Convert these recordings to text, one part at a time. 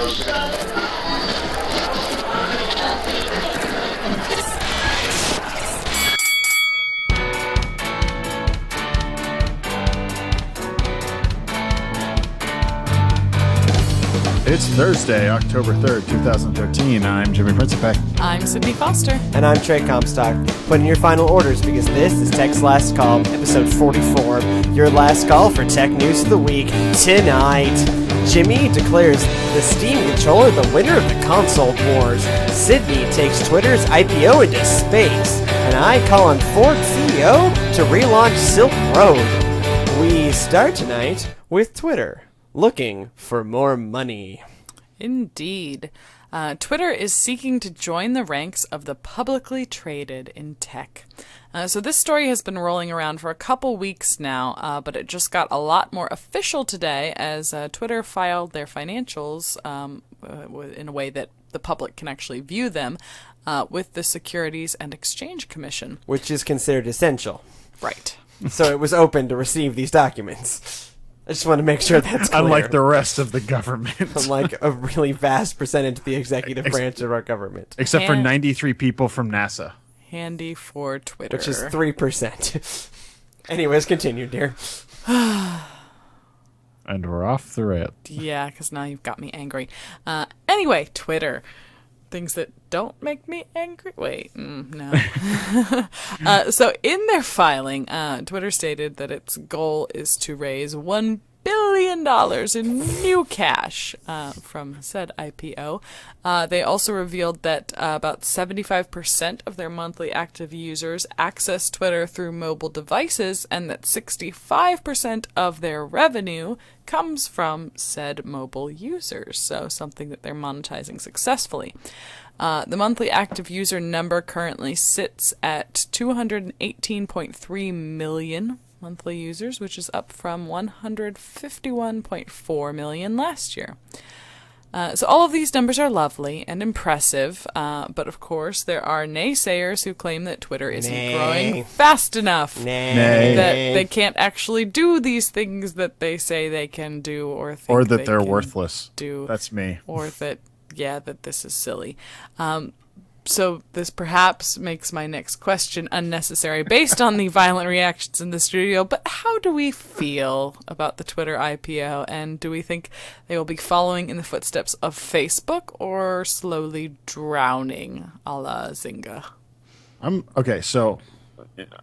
It's Thursday, October 3rd, 2013. I'm Jimmy Principe. I'm Sydney Foster. And I'm Trey Comstock. Put in your final orders because this is Tech's Last Call, episode 44. Your last call for tech news of the week. Tonight, Jimmy declares the Steam controller the winner of the console wars. Sydney takes Twitter's IPO into space. And I call on Ford CEO to relaunch Silk Road. We start tonight with Twitter. Looking for more money. Indeed. Twitter is seeking to join the ranks of the publicly traded in tech. So this story has been rolling around for a couple weeks now, but it just got a lot more official today as Twitter filed their financials in a way that the public can actually view them with the Securities and Exchange Commission. Which is considered essential. Right. So it was open to receive these documents. I just want to make sure that's clear. Unlike the rest of the government. Unlike a really vast percentage of the executive branch of our government. Except for 93 people from NASA. Handy for Twitter. Which is 3%. Anyways, continue, dear. And we're off the rail. Yeah, because now you've got me angry. Anyway, Twitter. Things that don't make me angry? Wait, no. So in their filing, Twitter stated that its goal is to raise $1 billion in new cash from said IPO. They also revealed that about 75% of their monthly active users access Twitter through mobile devices and that 65% of their revenue comes from said mobile users, so something that they're monetizing successfully. The monthly active user number currently sits at 218.3 million monthly users, which is up from 151.4 million last year. So all of these numbers are lovely and impressive, but of course there are naysayers who claim that Twitter isn't growing fast enough, that they can't actually do these things that they say they can do, or that they're worthless. That's me. Or that this is silly. So this perhaps makes my next question unnecessary based on the violent reactions in the studio, but how do we feel about the Twitter IPO, and do we think they will be following in the footsteps of Facebook or slowly drowning a la Zynga? Okay, so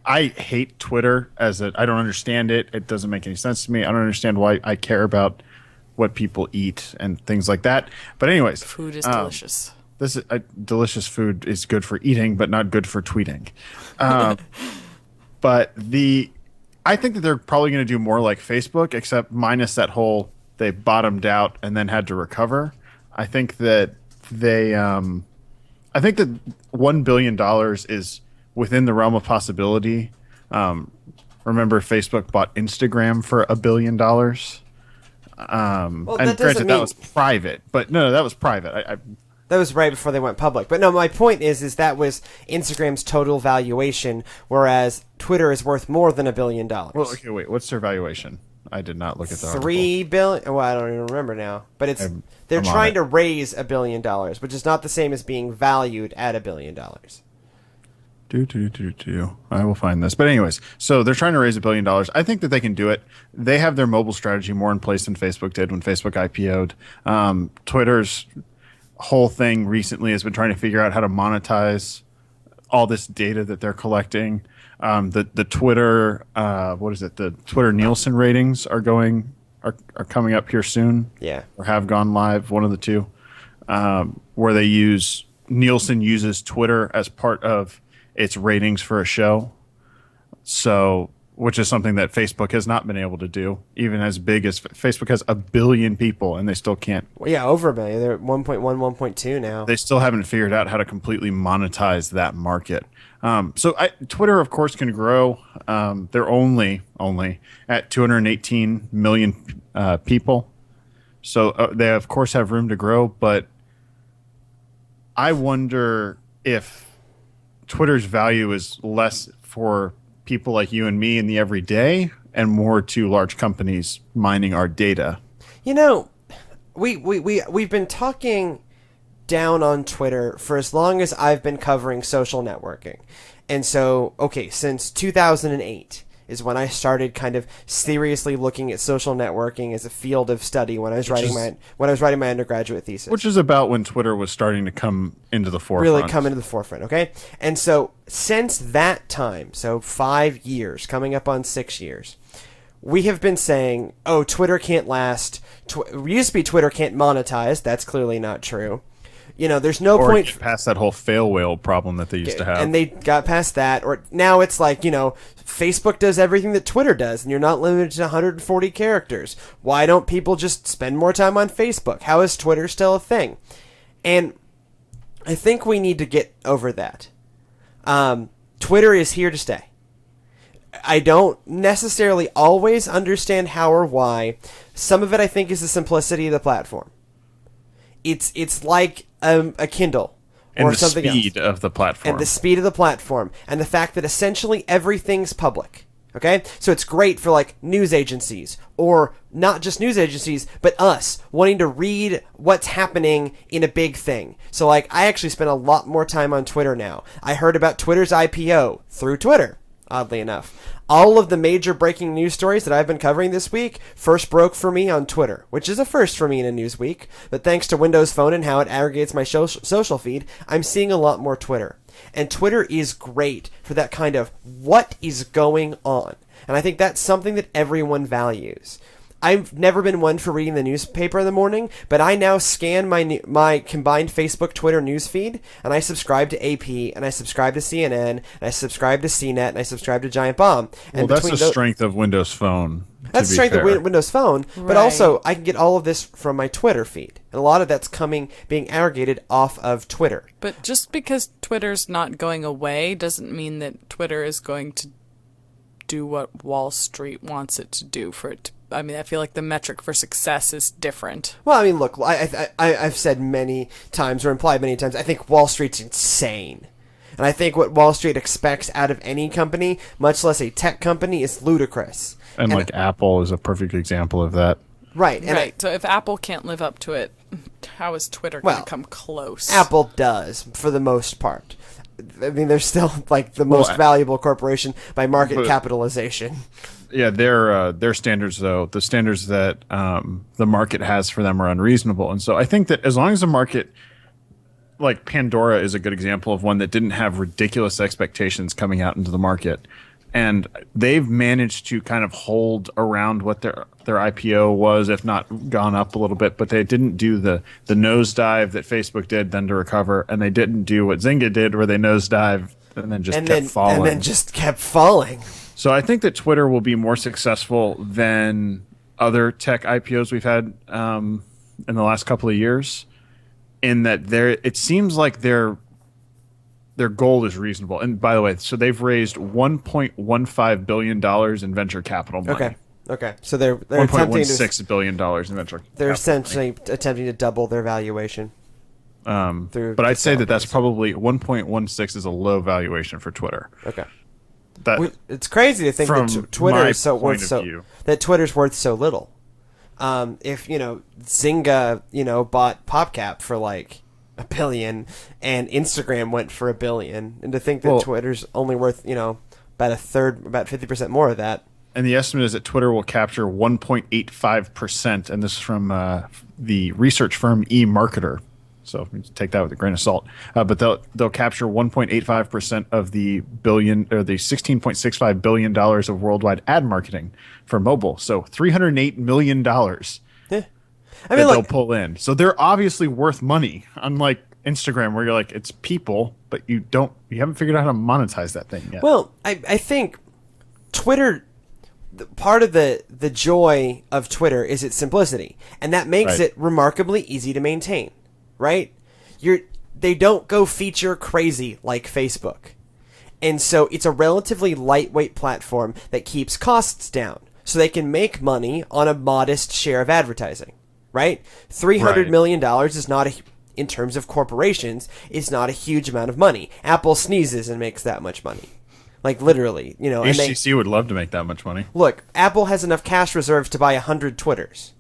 I hate Twitter I don't understand it. It doesn't make any sense to me. I don't understand why I care about what people eat and things like that. But anyways. Food is delicious. This is delicious food is good for eating, but not good for tweeting. But I think that they're probably going to do more like Facebook, except minus that whole they bottomed out and then had to recover. I think that $1 billion is within the realm of possibility. Remember, Facebook bought Instagram for $1 billion. And granted, that was private, but no, that was private. That was right before they went public. But no, my point is that was Instagram's total valuation, whereas Twitter is worth more than $1 billion. Well, okay, wait. What's their valuation? I did not look at the article. $3 billion. Well, I don't even remember now. But they're trying to raise $1 billion, which is not the same as being valued at $1 billion. I will find this. But anyways, so they're trying to raise $1 billion. I think that they can do it. They have their mobile strategy more in place than Facebook did when Facebook IPO'd. Twitter's whole thing recently has been trying to figure out how to monetize all this data that they're collecting. The Twitter the Twitter Nielsen ratings are coming up here soon. Yeah, or have gone live, one of the two, where Nielsen uses Twitter as part of its ratings for a show. So, which is something that Facebook has not been able to do, even as big as Facebook has 1 billion people, and they still can't. Well, yeah, over 1 billion. They're at 1.1, 1.2 now. They still haven't figured out how to completely monetize that market. Twitter, of course, can grow. They're only at 218 million people. So they, of course, have room to grow. But I wonder if Twitter's value is less for people like you and me in the everyday and more to large companies mining our data. You know, we've been talking down on Twitter for as long as I've been covering social networking. And so, okay, since 2008 is when I started kind of seriously looking at social networking as a field of study when I was writing my undergraduate thesis. Which is about when Twitter was starting to come into the forefront. Really come into the forefront, okay? And so since that time, so 5 years, coming up on 6 years, we have been saying, oh, Twitter can't last. It used to be Twitter can't monetize. That's clearly not true. You know, there's no point past that whole fail whale problem that they used to have. And they got past that. Or now it's like, you know, Facebook does everything that Twitter does, and you're not limited to 140 characters. Why don't people just spend more time on Facebook? How is Twitter still a thing? And I think we need to get over that. Twitter is here to stay. I don't necessarily always understand how or why. Some of it, I think, is the simplicity of the platform. It's like a Kindle or something else. And the speed of the platform. And the speed of the platform. And the fact that essentially everything's public. Okay? So it's great for like news agencies, or not just news agencies, but us wanting to read what's happening in a big thing. So like I actually spend a lot more time on Twitter now. I heard about Twitter's IPO through Twitter, oddly enough. All of the major breaking news stories that I've been covering this week first broke for me on Twitter, which is a first for me in a news week. But thanks to Windows Phone and how it aggregates my social feed, I'm seeing a lot more Twitter. And Twitter is great for that kind of what is going on. And I think that's something that everyone values. I've never been one for reading the newspaper in the morning, but I now scan my combined Facebook Twitter news feed, and I subscribe to AP, and I subscribe to CNN, and I subscribe to CNET, and I subscribe to Giant Bomb. And well, that's the strength of Windows Phone. That's the strength of Windows Phone, Right. but also I can get all of this from my Twitter feed. And a lot of that's being aggregated off of Twitter. But just because Twitter's not going away doesn't mean that Twitter is going to do what Wall Street wants it to do for it to. I mean, I feel like the metric for success is different. Well, I mean, look, I've said many times, or implied many times, I think Wall Street's insane. And I think what Wall Street expects out of any company, much less a tech company, is ludicrous. And like Apple is a perfect example of that. Right. And Right. So if Apple can't live up to it, how is Twitter going to come close? Apple does, for the most part. I mean, they're still like the most valuable corporation by market capitalization. Yeah, their standards, though, the standards that the market has for them are unreasonable. And so I think that as long as the market, like Pandora is a good example of one that didn't have ridiculous expectations coming out into the market. And they've managed to kind of hold around what their IPO was, if not gone up a little bit. But they didn't do the nosedive that Facebook did then to recover. And they didn't do what Zynga did, where they nosedive and then just kept falling. And then just kept falling. So I think that Twitter will be more successful than other tech IPOs we've had in the last couple of years, in that it seems like their goal is reasonable. And by the way, so they've raised $1.15 billion in venture capital money. Okay. So they're attempting $1.16 billion in venture. They're essentially attempting to double their valuation. But I'd say that's probably 1.16 is a low valuation for Twitter. Okay. It's crazy to think that Twitter is that Twitter's worth so little. If Zynga, bought PopCap for like $1 billion, and Instagram went for $1 billion, and to think that Twitter's only worth about a third, about 50% more of that. And the estimate is that Twitter will capture 1.85%, and this is from the research firm eMarketer. So take that with a grain of salt. But they'll capture 1.85% of the $16.65 billion of worldwide ad marketing for mobile. So $308 million they'll pull in. So they're obviously worth money. Unlike Instagram, where you're like, it's people, but you haven't figured out how to monetize that thing yet. Well, I think Twitter, part of the joy of Twitter is its simplicity, and that makes it remarkably easy to maintain. Right? They don't go feature crazy like Facebook. And so it's a relatively lightweight platform that keeps costs down, so they can make money on a modest share of advertising. Right? $300 million is not in terms of corporations, it's not a huge amount of money. Apple sneezes and makes that much money. Like literally, HTC would love to make that much money. Look, Apple has enough cash reserves to buy 100 Twitters.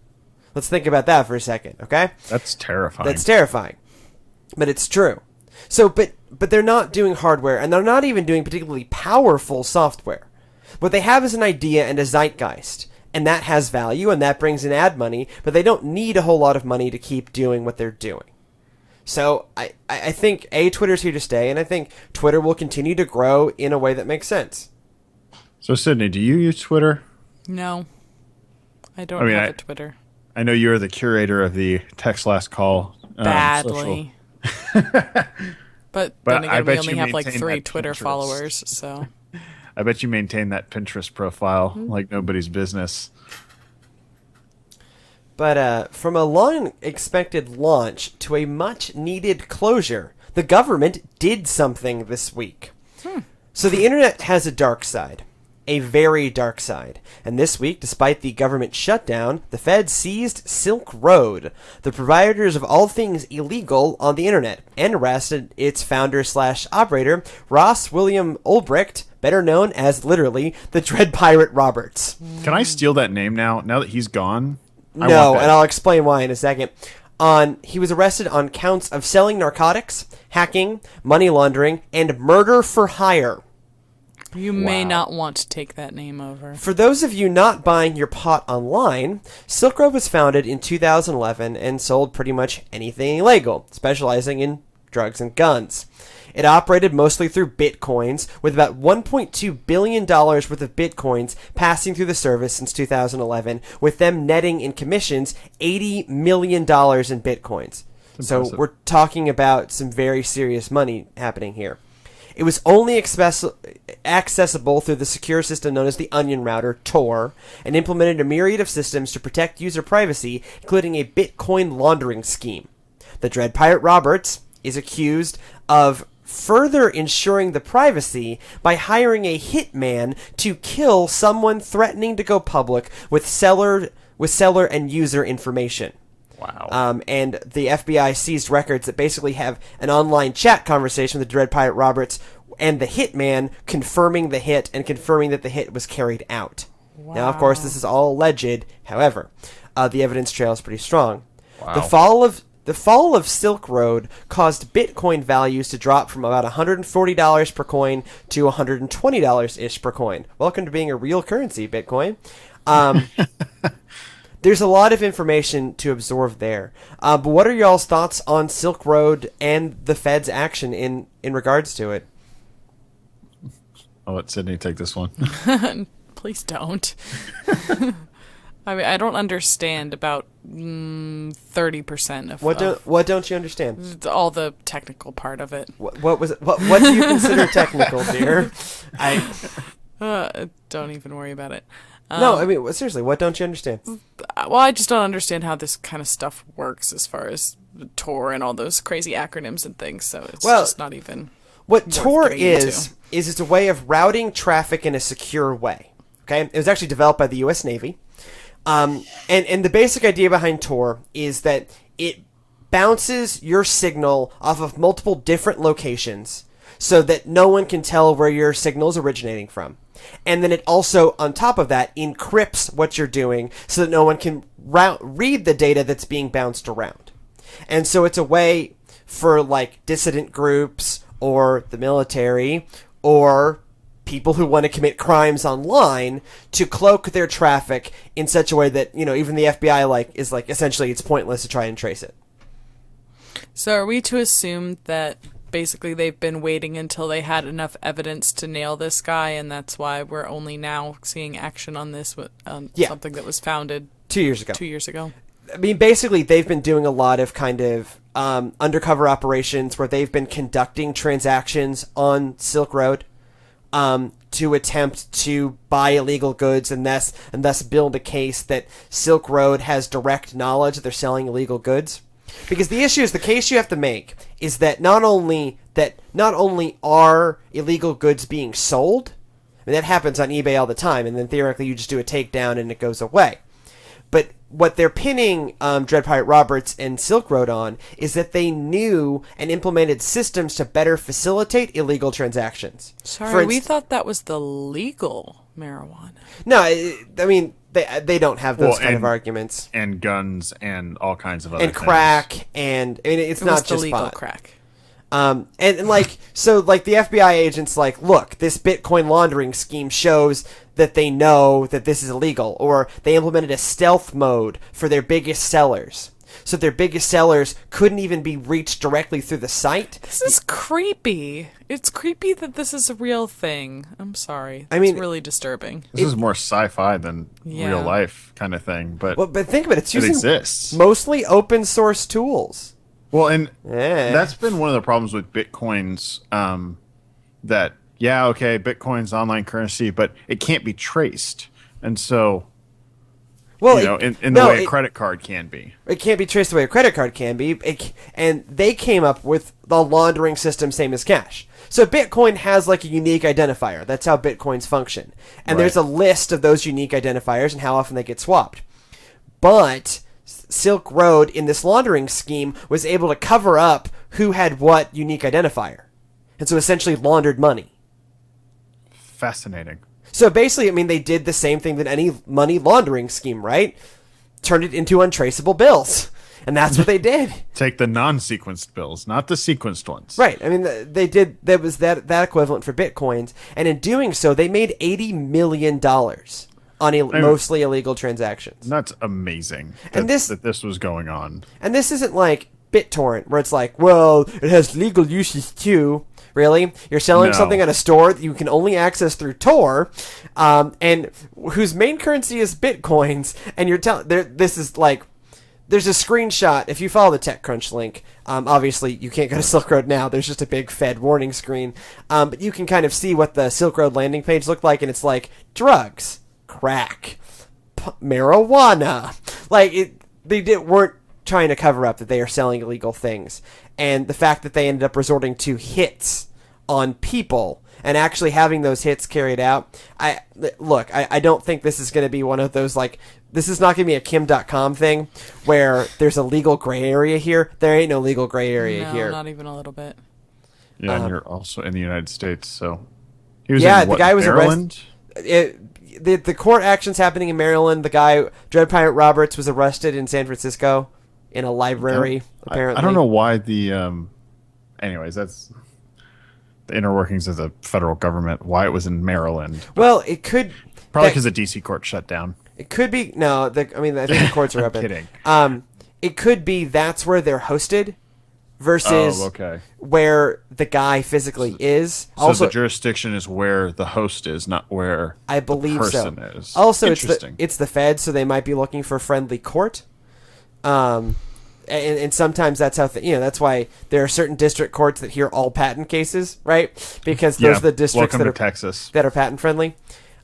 Let's think about that for a second, okay? That's terrifying. That's terrifying. But it's true. So, but they're not doing hardware, and they're not even doing particularly powerful software. What they have is an idea and a zeitgeist, and that has value, and that brings in ad money, but they don't need a whole lot of money to keep doing what they're doing. So I think, Twitter's here to stay, and I think Twitter will continue to grow in a way that makes sense. So, Sydney, do you use Twitter? No. I don't have a Twitter. I know you're the curator of the Text Last Call. Badly. But then I again, we bet only you have like maintain 3 that Twitter Pinterest. followers, so. I bet you maintain that Pinterest profile like nobody's business. But from a long-expected launch to a much-needed closure, the government did something this week. So the internet has a dark side, a very dark side. And this week, despite the government shutdown, the Fed seized Silk Road, the providers of all things illegal on the internet, and arrested its founder/operator, Ross William Ulbricht, better known as literally the Dread Pirate Roberts. Can I steal that name now that he's gone? I No, want that. and I'll explain why in a second. He was arrested on counts of selling narcotics, hacking, money laundering, and murder for hire. You may not want to take that name over. For those of you not buying your pot online, Silk Road was founded in 2011 and sold pretty much anything illegal, specializing in drugs and guns. It operated mostly through bitcoins, with about $1.2 billion worth of bitcoins passing through the service since 2011, with them netting in commissions $80 million in bitcoins. So impressive. we're talking about some very serious money happening here. It was only accessible through the secure system known as the Onion Router, Tor, and implemented a myriad of systems to protect user privacy, including a Bitcoin laundering scheme. The Dread Pirate Roberts is accused of further ensuring the privacy by hiring a hitman to kill someone threatening to go public with seller and user information. Wow. And the FBI seized records that basically have an online chat conversation with the Dread Pirate Roberts and the hitman confirming the hit and confirming that the hit was carried out. Wow. Now, of course, this is all alleged. However, the evidence trail is pretty strong. Wow. The fall of Silk Road caused Bitcoin values to drop from about $140 per coin to $120-ish per coin. Welcome to being a real currency, Bitcoin. There's a lot of information to absorb there. But what are y'all's thoughts on Silk Road and the Fed's action in regards to it? I'll let Sydney take this one. Please don't. I mean, I don't understand about 30% of What don't you understand? all the technical part of it. What was it? What do you consider technical, dear? Don't even worry about it. No, I mean seriously, what don't you understand? Well, I just don't understand how this kind of stuff works as far as Tor and all those crazy acronyms and things. So it's just not even. What worth Tor getting is into. it's a way of routing traffic in a secure way. Okay, it was actually developed by the U.S. Navy, and the basic idea behind Tor is that it bounces your signal off of multiple different locations, so that no one can tell where your signal is originating from. And then it also, on top of that, encrypts what you're doing so that no one can read the data that's being bounced around. And so it's a way for, like, dissident groups or the military or people who want to commit crimes online to cloak their traffic in such a way that, even the FBI, is essentially it's pointless to try and trace it. So are we to assume that basically they've been waiting until they had enough evidence to nail this guy, and that's why we're only now seeing action on this with something that was founded 2 years ago. 2 years ago? I mean, basically, they've been doing a lot of kind of undercover operations where they've been conducting transactions on Silk Road to attempt to buy illegal goods and thus build a case that Silk Road has direct knowledge that they're selling illegal goods. Because the issue is, the case you have to make is that not only are illegal goods being sold, I mean, that happens on eBay all the time, and then theoretically you just do a takedown and it goes away. But what they're pinning Dread Pirate Roberts and Silk Road on is that they knew and implemented systems to better facilitate illegal transactions. Sorry, we thought that was the legal marijuana. No, I mean, they don't have those kind of and- arguments. And guns and all kinds of other And things. crack, and I mean, it's It not was the just legal pot. crack. And like, so like the FBI agents like, look, this Bitcoin laundering scheme shows that they know that this is illegal, or they implemented a stealth mode for their biggest sellers. So their biggest sellers couldn't even be reached directly through the site. This is creepy. It's creepy that this is a real thing. I'm sorry. I mean, it's really disturbing. This is more sci-fi than Yeah. real life kind of thing, but Well, but think of it, it's it using exists. mostly open source tools. Well, and Yeah. that's been one of the problems with Bitcoin's that, yeah, okay, Bitcoin's online currency, but it can't be traced. And so, Well, you know, in the way a credit card can be. It can't be traced the way a credit card can be. And they came up with the laundering system same as cash. So Bitcoin has like a unique identifier. That's how Bitcoins function. And Right. there's a list of those unique identifiers and how often they get swapped. But Silk Road in this laundering scheme was able to cover up who had what unique identifier. And so essentially laundered money. Fascinating. So basically, I mean, they did the same thing that any money laundering scheme, right? Turned it into untraceable bills. And that's what they did. Take the non-sequenced bills, not the sequenced ones. Right. I mean, they did. That was that equivalent for Bitcoins. And in doing so, they made $80 million on mostly illegal transactions. That's amazing And that this was going on. And this isn't like BitTorrent, where it's like, well, it has legal uses too. Really? You're selling No. something on a store that you can only access through Tor, and whose main currency is Bitcoins, and you're telling... This is like... There's a screenshot. If you follow the TechCrunch link, obviously you can't go to Silk Road now. There's just a big Fed warning screen. But you can kind of see what the Silk Road landing page looked like, and it's like drugs, crack, marijuana. Like, weren't trying to cover up that they are selling illegal things. And the fact that they ended up resorting to hits on people and actually having those hits carried out. I don't think this is going to be one of those, like, this is not going to be a Kim.com thing where there's a legal gray area here. There ain't no legal gray area No, here. not even a little bit. Yeah, and you're also in the United States, so he was Yeah, in, the guy was Maryland? The court action's happening in Maryland. The guy, Dread Pirate Roberts, was arrested in San Francisco in a library, apparently. I don't know why anyways, that's the inner workings of the federal government, why it was in Maryland. Well, it could... Probably because the DC court shut down. It could be... No, I think the courts are open. Kidding. It could be that's where they're hosted versus okay. where the guy physically is. So Also, the jurisdiction is where the host is, not where I believe the person so. is. Also, Interesting. it's the Fed, so they might be looking for friendly court. And sometimes that's how that's why there are certain district courts that hear all patent cases, right? Because those are the districts welcome that to are Texas. that are patent friendly.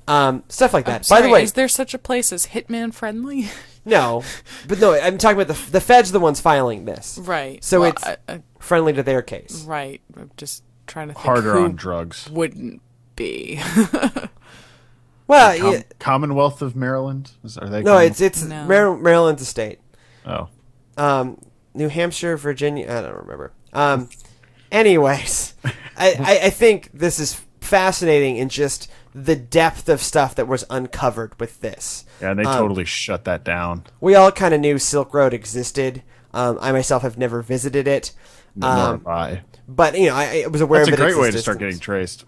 Stuff like that. Sorry, By the way, is there such a place as Hitman friendly? no, I'm talking about the Fed's the ones filing this, Right. So Well, it's friendly to their case. right. I'm just trying to think Harder who on drugs. wouldn't be. Well, yeah, Commonwealth of Maryland? Are they? no, it's No. Maryland's a state. Oh, New Hampshire, Virginia, I don't remember. Anyways, I think this is fascinating in just the depth of stuff that was uncovered with this. yeah, and they totally shut that down. We all kind of knew Silk Road existed. I myself have never visited it. Nor have I. But, I was aware That's of a it. great way to start getting traced.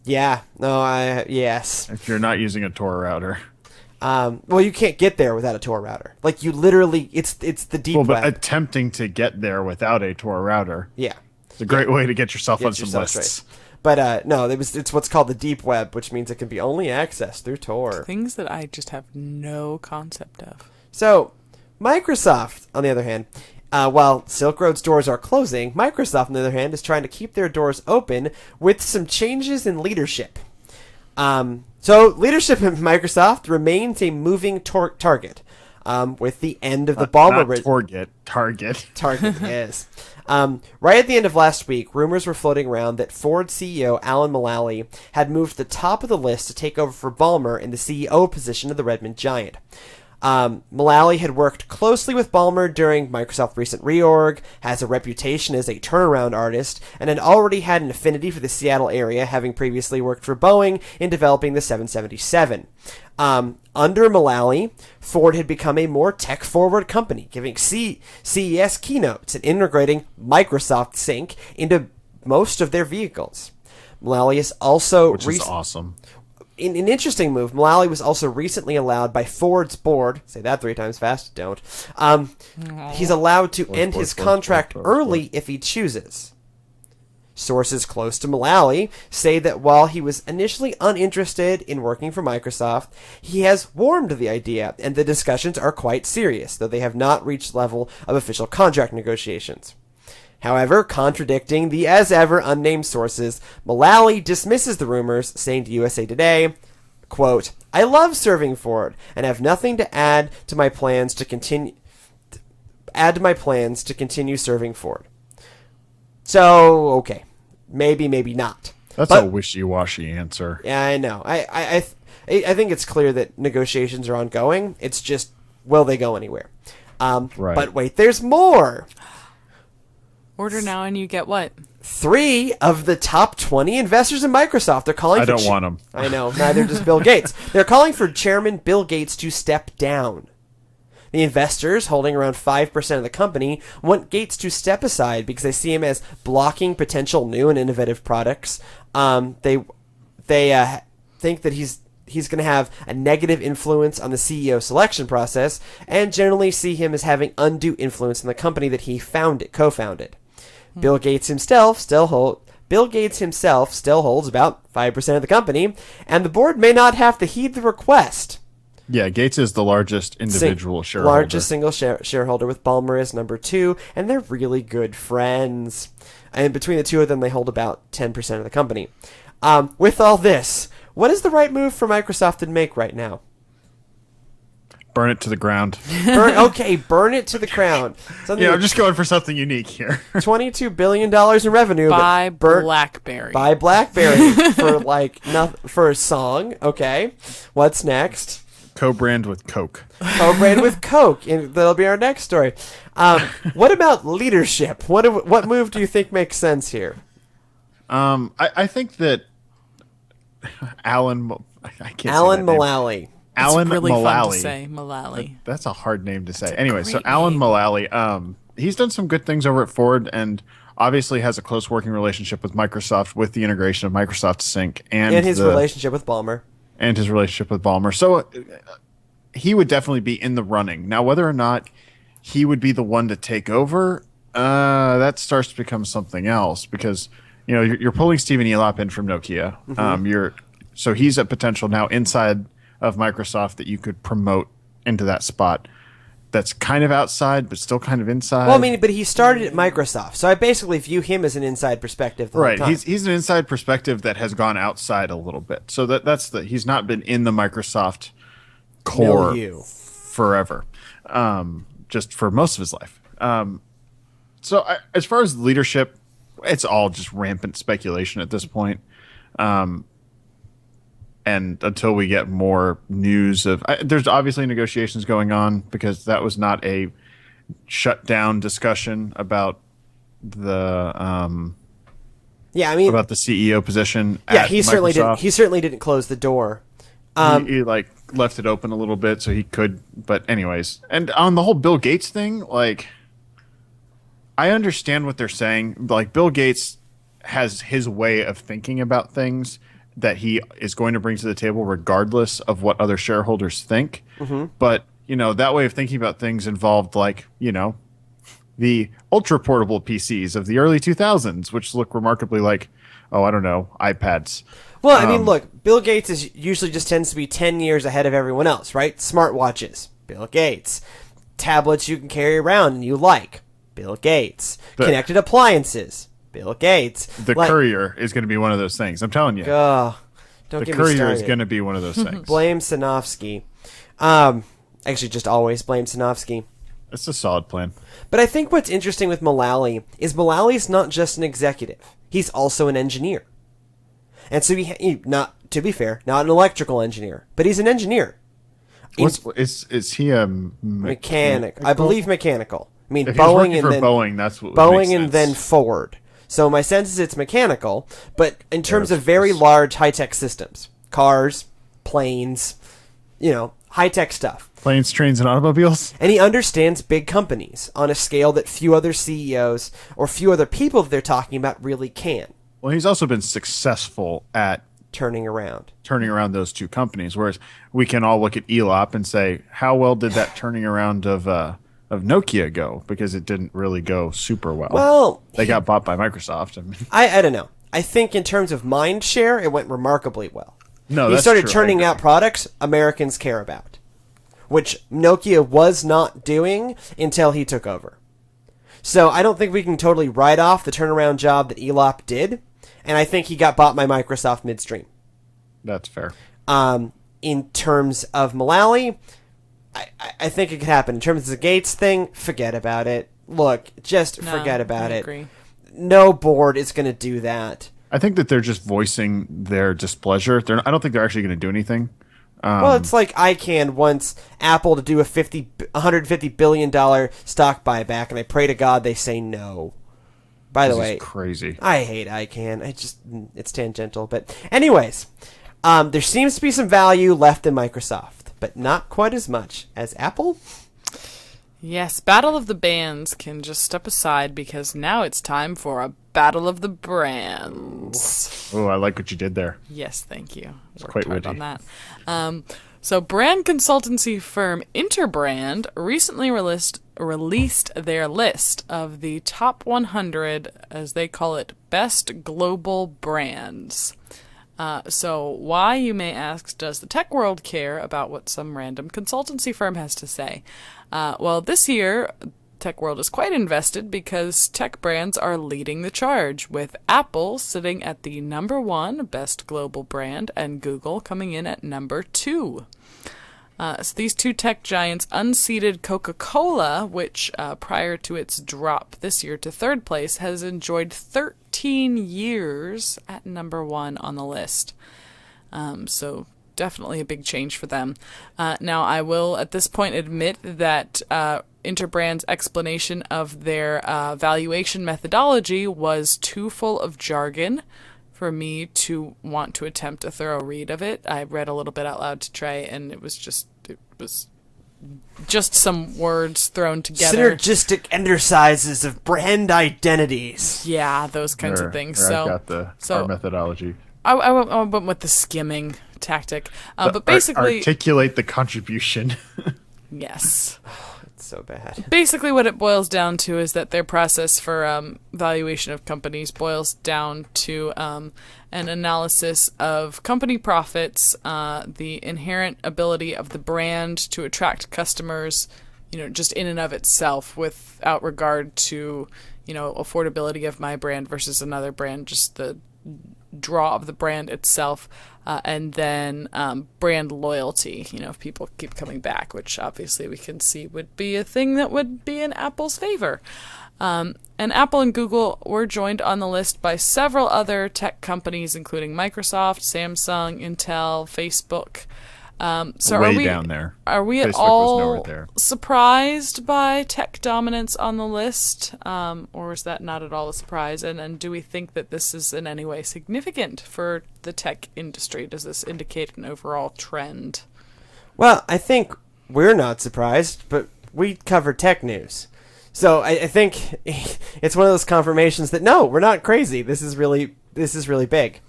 Yeah. No, yes. If you're not using a Tor router. Well, you can't get there without a Tor router. Like, you literally, it's the deep Well, but web. attempting to get there without a Tor router. Yeah. It's a great way to get yourself Get on some yourself lists. straight. But no, it's what's called the deep web, which means it can be only accessed through Tor. Things that I just have no concept of. So, Microsoft, on the other hand, while Silk Road's doors are closing, Microsoft, on the other hand, is trying to keep their doors open with some changes in leadership. So, leadership in Microsoft remains a moving target. With the end of the Ballmer... Not Target. Target is. Right at the end of last week, rumors were floating around that Ford CEO Alan Mulally had moved to the top of the list to take over for Ballmer in the CEO position of the Redmond Giant. Mullally had worked closely with Ballmer during Microsoft's recent reorg, has a reputation as a turnaround artist, and had already had an affinity for the Seattle area, having previously worked for Boeing in developing the 777. Under Mullally, Ford had become a more tech-forward company, giving CES keynotes and integrating Microsoft Sync into most of their vehicles. Mullally is also... Which is awesome. In an interesting move, Mullally was also recently allowed by Ford's board, say that 3 times fast, don't, he's allowed to end his contract early if he chooses. Sources close to Mullally say that while he was initially uninterested in working for Microsoft, he has warmed to the idea, and the discussions are quite serious, though they have not reached the level of official contract negotiations. However, contradicting the as-ever unnamed sources, Mullally dismisses the rumors, saying to USA Today, quote, "I love serving Ford and have nothing to add to my plans to continue serving Ford." So, okay. Maybe not. That's a wishy-washy answer. Yeah, I know. I think it's clear that negotiations are ongoing. It's just, will they go anywhere? Right. But wait, there's more. Order now and you get what? 3 of the top 20 investors in Microsoft are calling I for... don't want them. I know, neither does Bill Gates. They're calling for Chairman Bill Gates to step down. The investors, holding around 5% of the company, want Gates to step aside because they see him as blocking potential new and innovative products. They think that he's going to have a negative influence on the CEO selection process, and generally see him as having undue influence in the company that he co-founded. Bill Gates himself still holds about 5% of the company, and the board may not have to heed the request. Yeah, Gates is the largest individual shareholder. Largest single shareholder, with Ballmer as number 2, and they're really good friends. And between the two of them, they hold about 10% of the company. With all this, what is the right move for Microsoft to make right now? Burn it to the ground. Burn it to the ground. I'm just going for something unique here. $22 billion in revenue. Buy BlackBerry. Buy BlackBerry for a song. Okay. What's next? Co-brand with Coke. Co-brand with Coke. And that'll be our next story. What about leadership? What move do you think makes sense here? I think that Alan Mullally. Alan really Mullally. Fun to say, Mullally. That's a hard name to say. That's Anyway, so Alan Mullally, he's done some good things over at Ford, and obviously has a close working relationship with Microsoft with the integration of Microsoft Sync and his relationship with Ballmer. So he would definitely be in the running. Now, whether or not he would be the one to take over, that starts to become something else, because you're pulling Stephen Elop in from Nokia. Mm-hmm. So he's a potential now inside of Microsoft that you could promote into that spot. That's kind of outside, but still kind of inside. Well, I mean, but he started at Microsoft, so I basically view him as an inside perspective the whole time. He's an inside perspective that has gone outside a little bit. So he's not been in the Microsoft core forever, just for most of his life. As far as leadership, it's all just rampant speculation at this point. And until we get more news there's obviously negotiations going on, because that was not a shut down discussion about the about the CEO position. Yeah, he certainly didn't close the door. He left it open a little bit so he could. But anyways, and on the whole Bill Gates thing, I understand what they're saying. Bill Gates has his way of thinking about things that he is going to bring to the table regardless of what other shareholders think. Mm-hmm. But, that way of thinking about things involved the ultra portable PCs of the early 2000s, which look remarkably like, iPads. Well, I mean, look, Bill Gates usually just tends to be 10 years ahead of everyone else, right? Smartwatches, Bill Gates. Tablets you can carry around and you like, Bill Gates. Connected appliances, Bill Gates. The Courier is going to be one of those things. I'm telling you. Don't get me started. The Courier is going to be one of those things. Blame Sinofsky. Actually, just always blame Sinofsky. It's a solid plan. But I think what's interesting with Mullally is Mullally's not just an executive. He's also an engineer. And so to be fair, not an electrical engineer, but he's an engineer. Is he a Mechanic. I believe mechanical. I mean, If he's Boeing working and for then Boeing, that's what would Boeing make and sense. then Ford. So my sense is it's mechanical, but in terms of Aerospace. very large high-tech systems, cars, planes, high-tech stuff. Planes, trains, and automobiles. And he understands big companies on a scale that few other CEOs or few other people that they're talking about really can. Well, he's also been successful at Turning around. those two companies. Whereas we can all look at Elop and say, how well did that turning around of Nokia go? Because it didn't really go super well. Well, They got bought by Microsoft. I mean, I don't know. I think in terms of mind share, it went remarkably well. no, He that's started true. I turning agree. out products Americans care about, which Nokia was not doing until he took over. So I don't think we can totally write off the turnaround job that Elop did, and I think he got bought by Microsoft midstream. That's fair. In terms of Mullally, I think it could happen. In terms of the Gates thing, forget about it. Look, just No, forget about I it. agree. No board is going to do that. I think that they're just voicing their displeasure. I don't think they're actually going to do anything. Well, it's like ICANN wants Apple to do a $150 billion stock buyback, and I pray to God they say no. By the This way, is crazy. I hate ICANN. It's tangential. But anyways, there seems to be some value left in Microsoft, but not quite as much as Apple. Yes, Battle of the Bands can just step aside because now it's time for a Battle of the Brands. Oh, I like what you did there. Yes, thank you. Worked quite hard witty. on that. So brand consultancy firm Interbrand recently released their list of the top 100, as they call it, best global brands. So why, you may ask, does the tech world care about what some random consultancy firm has to say? Well, this year, tech world is quite invested because tech brands are leading the charge, with Apple sitting at the number 1 best global brand and Google coming in at number 2. So these two tech giants unseated Coca-Cola, which prior to its drop this year to 3rd place has enjoyed 13 years at number 1 on the list. So definitely a big change for them. Now, I will at this point admit that Interbrand's explanation of their valuation methodology was too full of jargon for me to want to attempt a thorough read of it. I read a little bit out loud to Trey, and it was just some words thrown together. Synergistic exercises of brand identities. Yeah, those kinds of things. So I've got our methodology. I went with the skimming tactic. But basically, articulate the contribution. yes. It's so bad. Basically, what it boils down to is that their process for valuation of companies boils down to an analysis of company profits, the inherent ability of the brand to attract customers, just in and of itself, without regard to, affordability of my brand versus another brand, just the draw of the brand itself, and then brand loyalty, if people keep coming back, which obviously we can see would be a thing that would be in Apple's favor. And Apple and Google were joined on the list by several other tech companies, including Microsoft, Samsung, Intel, Facebook. So Way down there. Are we Facebook at was all nowhere there. surprised by tech dominance on the list? Or is that not at all a surprise? And do we think that this is in any way significant for the tech industry? Does this indicate an overall trend? Well, I think we're not surprised, but we cover tech news. So I think it's one of those confirmations that, no, we're not crazy. This is really big.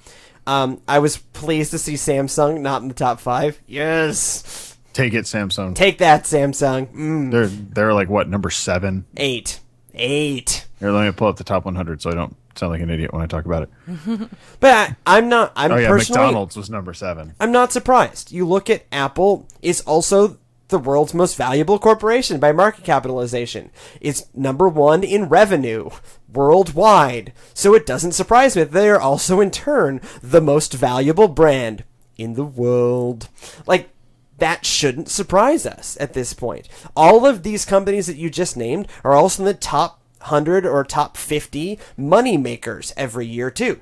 I was pleased to see Samsung not in the top 5. Yes. Take it, Samsung. Take that, Samsung. They're like what, number 7? 8. Here, let me pull up the top 100 so I don't sound like an idiot when I talk about it. But I'm personally, McDonald's was number 7. I'm not surprised. You look at Apple is also the world's most valuable corporation by market capitalization. It's number 1 in revenue worldwide. So it doesn't surprise me that they are also in turn the most valuable brand in the world. Like, that shouldn't surprise us at this point. All of these companies that you just named are also in the top 100 or top 50 money makers every year too.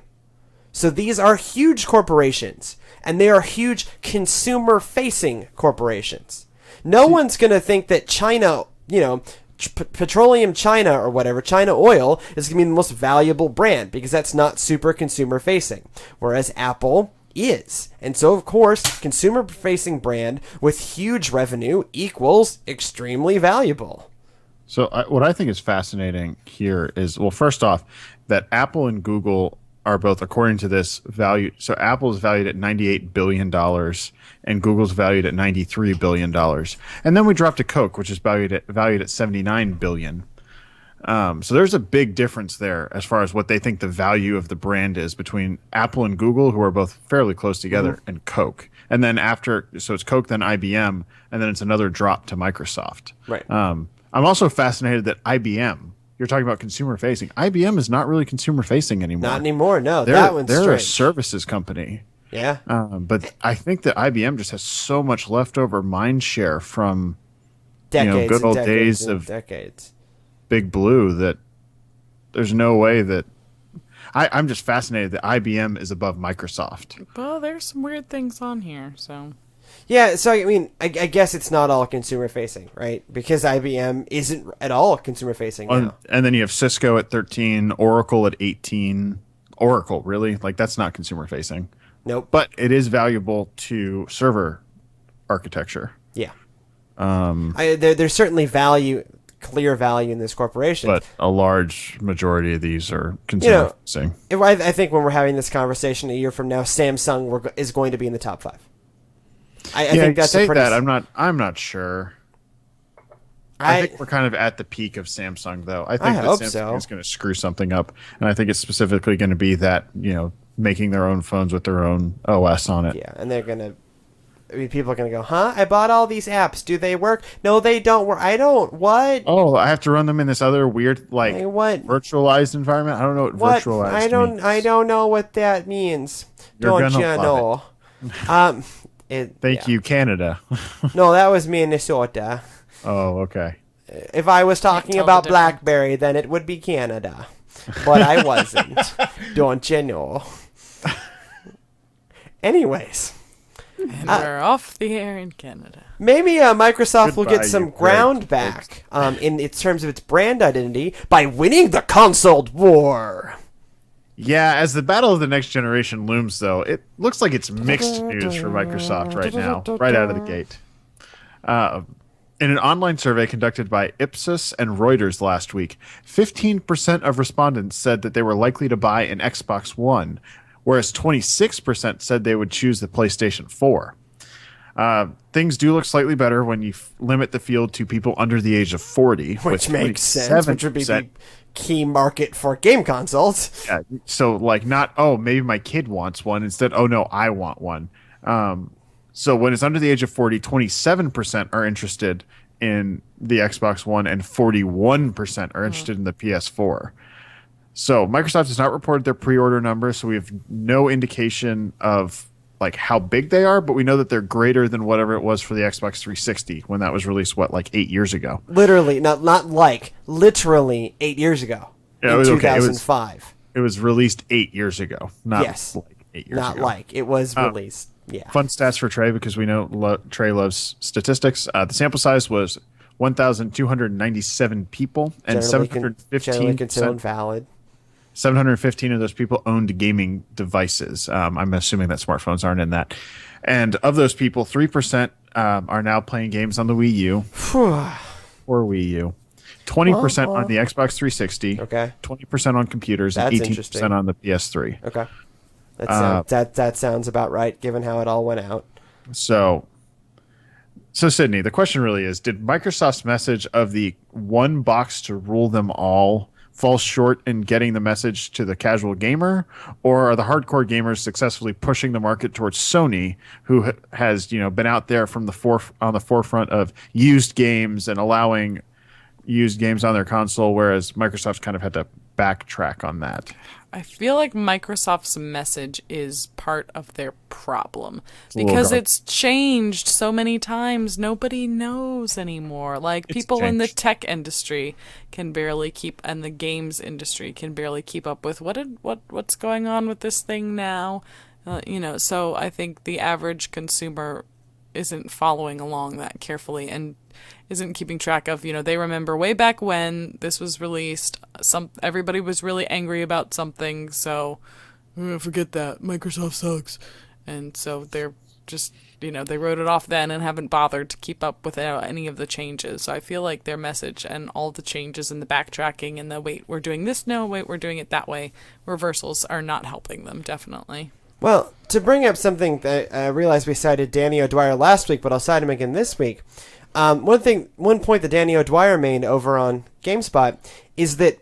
So these are huge corporations, and they are huge consumer-facing corporations. No one's going to think that China, Petroleum China or whatever, China Oil, is going to be the most valuable brand because that's not super consumer facing. Whereas Apple is. And so, of course, consumer facing brand with huge revenue equals extremely valuable. So what I think is fascinating here is, well, first off, that Apple and Google are both, according to this, valued. So Apple is valued at $98 billion and Google's valued at $93 billion. And then we dropped to Coke, which is valued at $79 billion. So there's a big difference there as far as what they think the value of the brand is between Apple and Google, who are both fairly close together, and Coke. And then so it's Coke, then IBM, and then it's another drop to Microsoft. Right. I'm also fascinated that IBM, you're talking about consumer facing. IBM is not really consumer facing anymore. Not anymore, no. They're That one's a strange. services company. Yeah. But I think that IBM just has so much leftover mind share from Decades good and old decades days and of decades. Big Blue that there's no way that I'm just fascinated that IBM is above Microsoft. Well, there's some weird things on here, so. Yeah, so I mean, I guess it's not all consumer facing, right? Because IBM isn't at all consumer facing now. And then you have Cisco at 13, Oracle at 18. Oracle, really? Like, that's not consumer facing. Nope. But it is valuable to server architecture. Yeah. There's certainly clear value in this corporation. But a large majority of these are consumer facing. I think when we're having this conversation a year from now, Samsung is going to be in the top 5. I think that's say a pretty. that. I'm not sure. I think we're kind of at the peak of Samsung, though. I think that hope Samsung so. is going to screw something up, and I think it's specifically going to be that making their own phones with their own OS on it. Yeah, and they're gonna. I mean, people are gonna go, huh? I bought all these apps. Do they work? No, they don't work. I don't. What? Oh, I have to run them in this other weird, What? virtualized environment. I don't know what virtualized means. I don't know what that means. You're don't gonna you love know? Thank you, Canada. No, that was Minnesota. Oh, okay. If I was talking tell about the difference. BlackBerry, then it would be Canada. But I wasn't. Don't you know? Anyways. And we're off the air in Canada. Maybe Microsoft will Goodbye, get some you ground great back in its terms of its brand identity by winning the console war. Yeah, as the battle of the next generation looms, though, it looks like it's mixed news for Microsoft right now, right out of the gate. In an online survey conducted by Ipsos and Reuters last week, 15% of respondents said that they were likely to buy an Xbox One, whereas 26% said they would choose the PlayStation 4. Things do look slightly better when you limit the field to people under the age of 40, Which with makes sense, which would be the 27%. key market for game consoles. Yeah, so maybe my kid wants one. Instead, oh no, I want one. So when it's under the age of 40, 27% are interested in the Xbox One and 41% are interested in the PS4. So Microsoft has not reported their pre-order numbers, so we have no indication of how big they are, but we know that they're greater than whatever it was for the Xbox 360 when that was released 8 years ago. Literally, literally 8 years ago. Yeah, in it was okay. 2005. It was released 8 years ago, not Yes. 8 years Not ago. it was released. Yeah. Fun stats for Trey, because we know Trey loves statistics. The sample size was 1,297 people, and Generally 715 considered valid. 715 of those people owned gaming devices. I'm assuming that smartphones aren't in that. And of those people, 3% are now playing games on the Wii U or Wii U. 20% on the Xbox 360. Okay. 20% on computers, That's and 18% interesting. on the PS3. Okay. That sounds about right, given how it all went out. So Sydney, the question really is, did Microsoft's message of the one box to rule them all fall short in getting the message to the casual gamer, or are the hardcore gamers successfully pushing the market towards Sony, who has been out there from on the forefront of used games and allowing used games on their console, whereas Microsoft kind of had to backtrack on that? I feel like Microsoft's message is part of their problem little because dark. it's changed so many times. Nobody knows anymore. People in the changed. tech industry can barely keep, and the games industry can barely keep up with what's going on with this thing now. So I think the average consumer isn't following along that carefully and isn't keeping track of, they remember way back when this was released, everybody was really angry about something, so forget that, Microsoft sucks. And so they're just, they wrote it off then and haven't bothered to keep up with any of the changes. So I feel like their message and all the changes and the backtracking and the wait, we're doing this, no, wait, we're doing it that way, reversals are not helping them, definitely. Well, to bring up something that I realized we cited Danny O'Dwyer last week, but I'll cite him again this week. One point that Danny O'Dwyer made over on GameSpot is that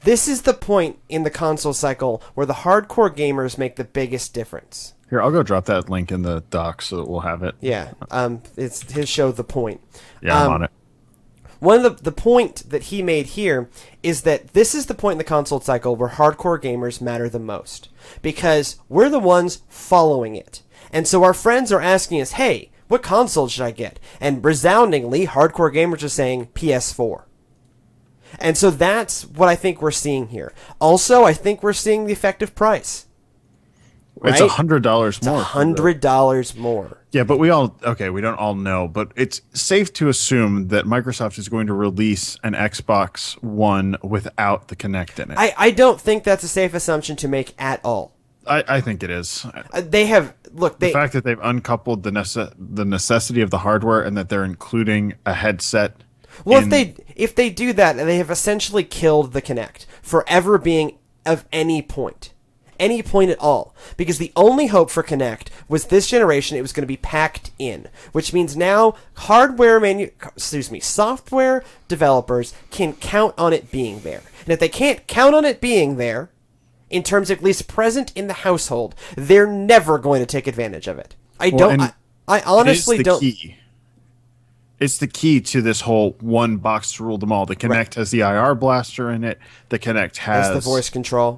this is the point in the console cycle where the hardcore gamers make the biggest difference. Here, I'll go drop that link in the doc so that we'll have it. Yeah, it's his show, The Point. Yeah, I'm on it. One of the point that he made here is that this is the point in the console cycle where hardcore gamers matter the most, because we're the ones following it. And so our friends are asking us, hey, what console should I get? And resoundingly, hardcore gamers are saying PS4. And so that's what I think we're seeing here. Also, I think we're seeing the effective price. It's right? $100 more. $100 more. Yeah, but we don't all know, but it's safe to assume that Microsoft is going to release an Xbox One without the Kinect in it. I don't think that's a safe assumption to make at all. I think it is. The fact that they've uncoupled the necessity of the hardware and that they're including a headset. Well, if they do that, they have essentially killed the Kinect forever being of any point at all. Because the only hope for Kinect was this generation; it was going to be packed in, which means now software developers can count on it being there. And if they can't count on it being there, in terms of at least present in the household, they're never going to take advantage of it. I honestly don't. Key. It's the key to this whole one box to rule them all. The Kinect has the IR blaster in it. The Kinect has the voice control.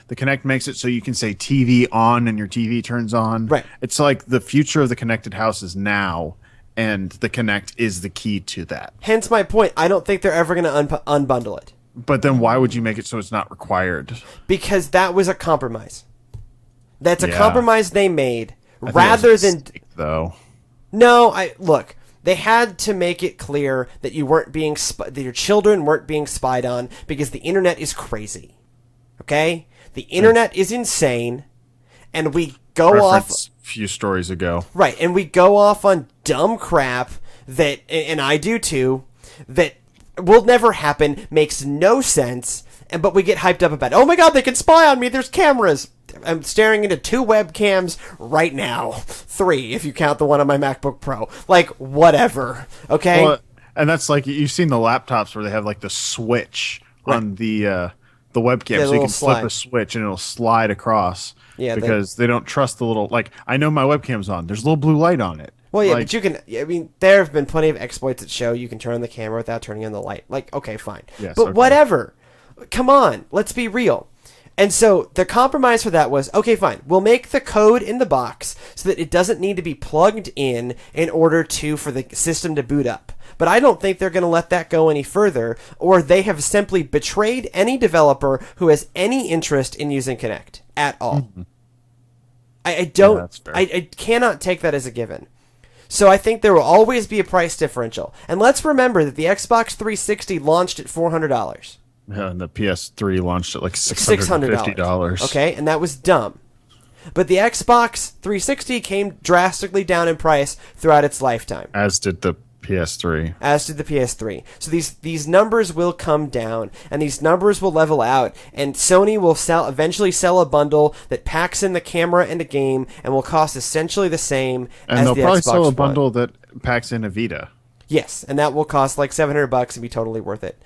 The Kinect makes it so you can say TV on and your TV turns on. Right. It's like the future of the connected house is now, and the Kinect is the key to that. Hence my point. I don't think they're ever going to unbundle it. But then why would you make it so it's not required? Because that was a compromise. That's a compromise they made rather than... though. No, look, they had to make it clear that you weren't being that your children weren't being spied on, because the internet is crazy. Okay? The internet is insane, and we go off a few stories ago. Right, and we go off on dumb crap that, and I do too, that will never happen, makes no sense, but we get hyped up about it. Oh my god, they can spy on me, there's cameras! I'm staring into 2 webcams right now. 3, if you count the one on my MacBook Pro. Like, whatever. Okay? Well, and that's like, you've seen the laptops where they have like the switch on the webcam, so you can flip a switch and it'll slide across. Yeah, because they don't trust the little, like, I know my webcam's on. There's a little blue light on it. Well, yeah, but you can, I mean, there have been plenty of exploits that show you can turn on the camera without turning on the light. Like, okay, fine. Yes, but whatever. Come on, let's be real. And so the compromise for that was, okay, fine, we'll make the code in the box so that it doesn't need to be plugged in order for the system to boot up. But I don't think they're going to let that go any further, or they have simply betrayed any developer who has any interest in using Kinect at all. Mm-hmm. I cannot take that as a given. So I think there will always be a price differential. And let's remember that the Xbox 360 launched at $400. Yeah, and the PS3 launched at like $650. Okay, and that was dumb. But the Xbox 360 came drastically down in price throughout its lifetime. As did the PS3. So these numbers will come down, and these numbers will level out, and Sony will eventually sell a bundle that packs in the camera and a game and will cost essentially the same as the Xbox One. And they'll probably sell a bundle that packs in a Vita. Yes, and that will cost like $700 and be totally worth it.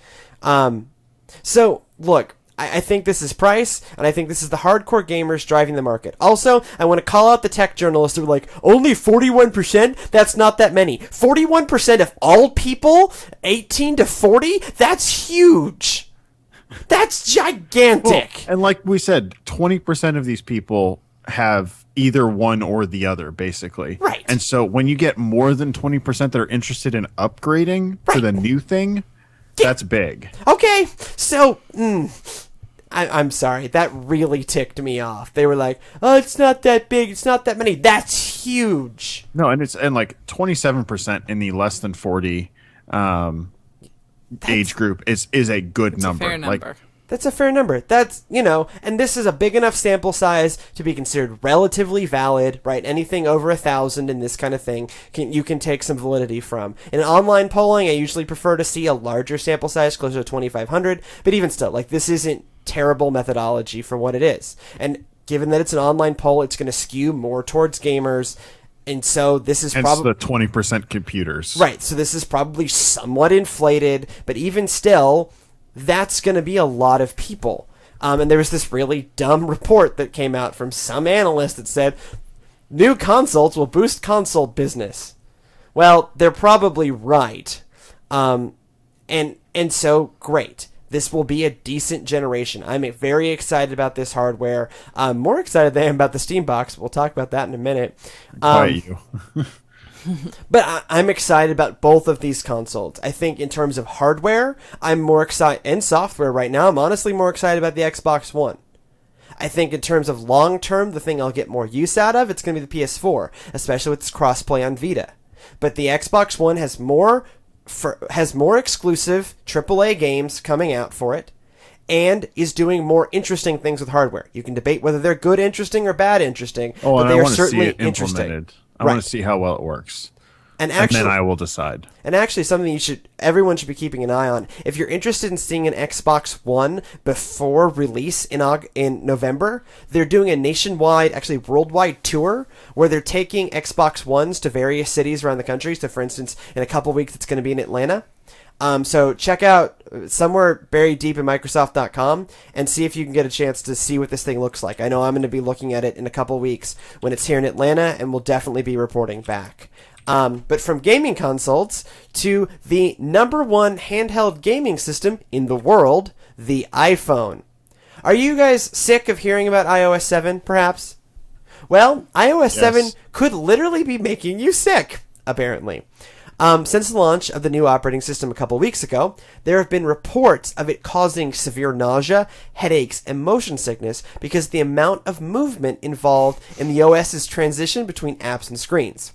So, look, I think this is price, and I think this is the hardcore gamers driving the market. Also, I want to call out the tech journalists who are like, only 41%? That's not that many. 41% of all people, 18 to 40? That's huge. That's gigantic. Well, and like we said, 20% of these people have either one or the other, basically. Right. And so when you get more than 20% that are interested in upgrading to the new thing... That's big. Okay, so I'm sorry, that really ticked me off. They were like, "Oh, it's not that big. It's not that many." That's huge. No, and like 27% in the less than 40 age group is a good number. A fair number. Like, That's a fair number. That's, and this is a big enough sample size to be considered relatively valid, right? Anything over 1,000 in this kind of thing, you can take some validity from. In online polling, I usually prefer to see a larger sample size, closer to 2,500, but even still, like, this isn't terrible methodology for what it is. And given that it's an online poll, it's going to skew more towards gamers, and so this is probably the 20% computers. Right, so this is probably somewhat inflated, but even still, that's going to be a lot of people. And there was this really dumb report that came out from some analyst that said, new consoles will boost console business. Well, they're probably right. And so, great. This will be a decent generation. I'm very excited about this hardware. I'm more excited than I am about the Steam box. We'll talk about that in a minute. Quiet you. But I'm excited about both of these consoles. I think in terms of hardware, I'm more excited, and software right now, I'm honestly more excited about the Xbox One. I think in terms of long term, the thing I'll get more use out of, it's going to be the PS4, especially with its crossplay on Vita. But the Xbox One has more exclusive AAA games coming out for it, and is doing more interesting things with hardware. You can debate whether they're good interesting or bad interesting, but they are certainly interesting. I want to see how well it works. And then I will decide. And actually, something everyone should be keeping an eye on. If you're interested in seeing an Xbox One before release in November, they're doing a nationwide, actually worldwide tour where they're taking Xbox Ones to various cities around the country. So, for instance, in a couple weeks, it's going to be in Atlanta. So check out somewhere buried deep in Microsoft.com and see if you can get a chance to see what this thing looks like. I know I'm going to be looking at it in a couple weeks when it's here in Atlanta, and we'll definitely be reporting back. But from gaming consoles to the number one handheld gaming system in the world, the iPhone. Are you guys sick of hearing about iOS 7, perhaps? Well, iOS 7 could literally be making you sick, apparently. Since the launch of the new operating system a couple weeks ago, there have been reports of it causing severe nausea, headaches, and motion sickness because of the amount of movement involved in the OS's transition between apps and screens.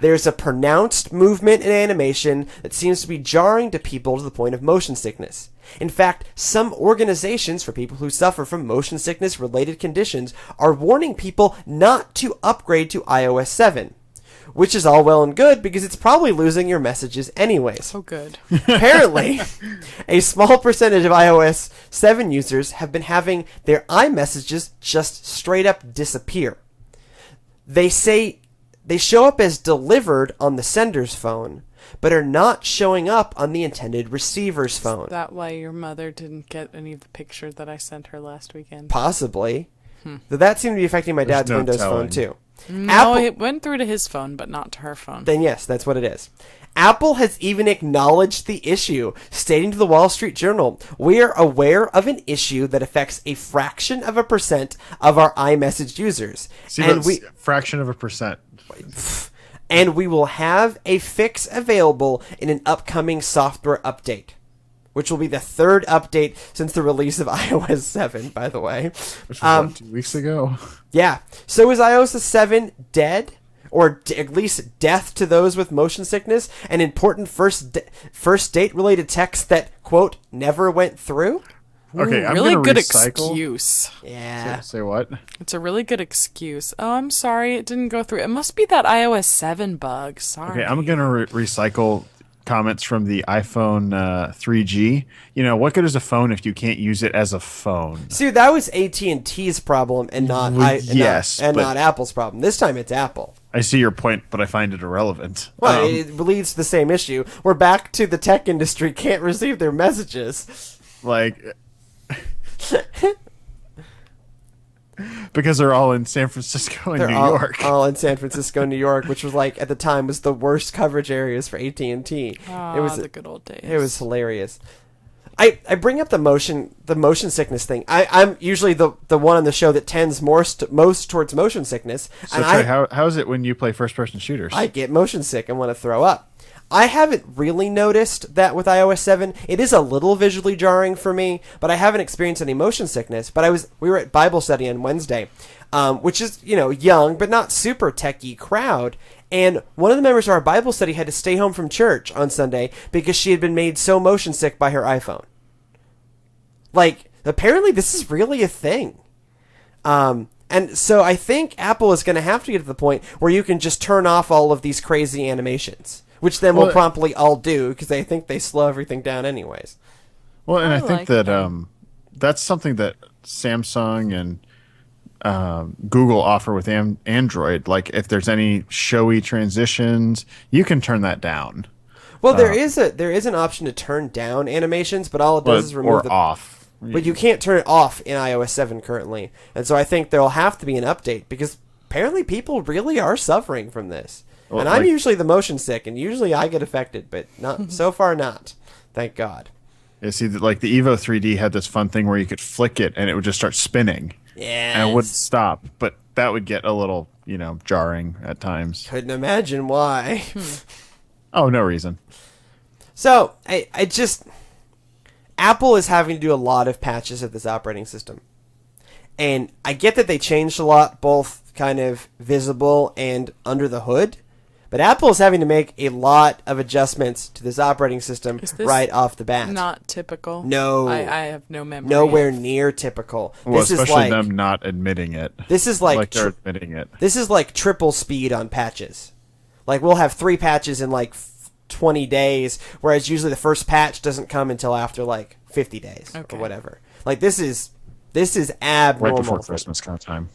There's a pronounced movement and animation that seems to be jarring to people to the point of motion sickness. In fact, some organizations for people who suffer from motion sickness related conditions are warning people not to upgrade to iOS 7. Which is all well and good because it's probably losing your messages anyways. So good. Apparently, a small percentage of iOS 7 users have been having their iMessages just straight up disappear. They say they show up as delivered on the sender's phone, but are not showing up on the intended receiver's phone. Is that why your mother didn't get any of the pictures that I sent her last weekend? Possibly. Though that seemed to be affecting my dad's no Windows telling. phone too. No, it went through to his phone, but not to her phone. Then yes, that's what it is. Apple has even acknowledged the issue, stating to the Wall Street Journal, "We are aware of an issue that affects a fraction of a percent of our iMessage users. Fraction of a percent. And we will have a fix available in an upcoming software update." Which will be the third update since the release of iOS 7, by the way. Which was 2 weeks ago. Yeah. So is iOS 7 dead? Or at least death to those with motion sickness? An important first date related text that, quote, never went through? Okay, I'm really gonna good recycle. excuse. Yeah. Say what? It's a really good excuse. Oh, I'm sorry, it didn't go through. It must be that iOS 7 bug. Sorry. Okay, I'm gonna recycle comments from the iPhone 3G. What good is a phone if you can't use it as a phone? See, that was AT&T's problem and not not Apple's problem. This time it's Apple. I see your point, but I find it irrelevant. Well, it leads to the same issue. We're back to the tech industry can't receive their messages. Because they're all in San Francisco and New York. All in San Francisco and New York, which was at the time was the worst coverage areas for AT&T. It was the good old days. It was hilarious. I bring up the motion sickness thing. I'm usually the one on the show that tends most towards motion sickness. So Trey, how is it when you play first person shooters? I get motion sick and want to throw up. I haven't really noticed that with iOS 7. It is a little visually jarring for me, but I haven't experienced any motion sickness. But we were at Bible study on Wednesday, which is, young, but not super techie crowd. And one of the members of our Bible study had to stay home from church on Sunday because she had been made so motion sick by her iPhone. Like, apparently this is really a thing. And so I think Apple is going to have to get to the point where you can just turn off all of these crazy animations, which then we'll promptly all do because I think they slow everything down anyways. Well, and I think like that that's something that Samsung and Google offer with Android. Like, if there's any showy transitions, you can turn that down. Well, there is an option to turn down animations, but all it does is remove off. But you can't turn it off in iOS 7 currently. And so I think there'll have to be an update because apparently people really are suffering from this. Well, and I'm usually the motion sick, and usually I get affected, but not so far not. Thank God. Yeah, see, like the Evo 3D had this fun thing where you could flick it and it would just start spinning. Yeah. And it wouldn't stop. But that would get a little, jarring at times. Couldn't imagine why. Oh, no reason. So, I just... Apple is having to do a lot of patches of this operating system. And I get that they changed a lot, both kind of visible and under the hood. But Apple is having to make a lot of adjustments to this operating system right off the bat. Not typical. No. I have no memory. Nowhere near typical. Well, this especially is like, them not admitting it. This is like they're admitting it. This is like triple speed on patches. Like, we'll have 3 patches in like 20 days, whereas usually the first patch doesn't come until after like 50 days or whatever. Like, this is abnormal. Right before Christmas kind of time.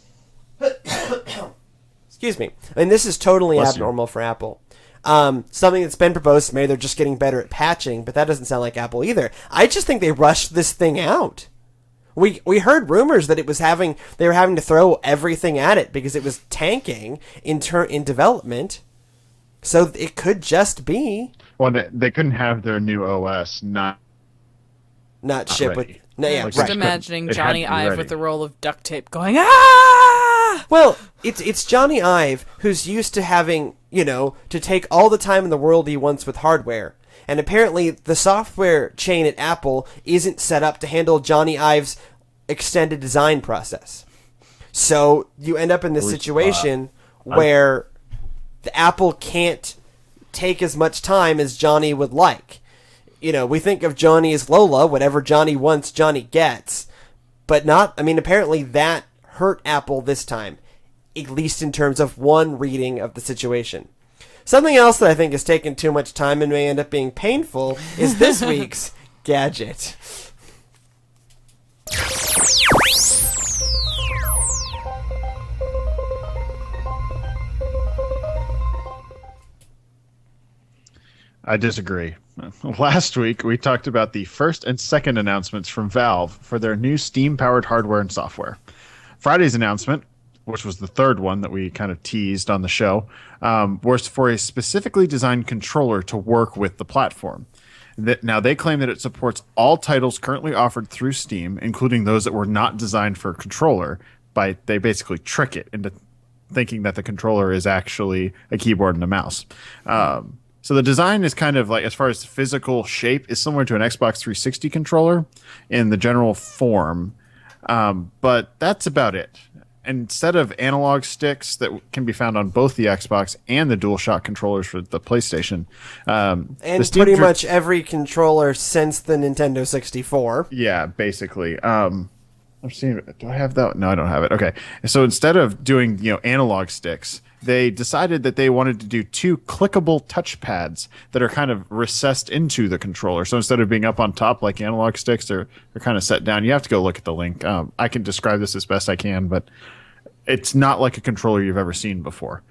Excuse me. I mean, this is totally abnormal for Apple. Something that's been proposed, maybe they're just getting better at patching, but that doesn't sound like Apple either. I just think they rushed this thing out. We heard rumors that they were having to throw everything at it because it was tanking in development. So it could just be. Well, they couldn't have their new OS not ship ready. with. No, yeah, Just right. imagining It had Johnny to be Ive ready. with the roll of duct tape going, ah! Well, it's Johnny Ive who's used to having, to take all the time in the world he wants with hardware. And apparently the software chain at Apple isn't set up to handle Johnny Ive's extended design process. So you end up in this situation where the Apple can't take as much time as Johnny would like. We think of Johnny as Lola, whatever Johnny wants, Johnny gets. But apparently that hurt Apple this time, at least in terms of one reading of the situation. Something else that I think has taken too much time and may end up being painful is this week's gadget. I disagree. Last week, we talked about the first and second announcements from Valve for their new Steam-powered hardware and software. Friday's announcement, which was the third one that we kind of teased on the show, was for a specifically designed controller to work with the platform. Now, they claim that it supports all titles currently offered through Steam, including those that were not designed for a controller. They basically trick it into thinking that the controller is actually a keyboard and a mouse. So the design is kind of like, as far as physical shape, is similar to an Xbox 360 controller in the general form. But that's about it. Instead of analog sticks that can be found on both the Xbox and the DualShock controllers for the PlayStation. And pretty much every controller since the Nintendo 64. Yeah, basically. I'm seeing, do I have that? No, I don't have it. Okay. So instead of doing, analog sticks, they decided that they wanted to do 2 clickable touchpads that are kind of recessed into the controller. So instead of being up on top like analog sticks, they're kind of set down. You have to go look at the link. I can describe this as best I can, but it's not like a controller you've ever seen before.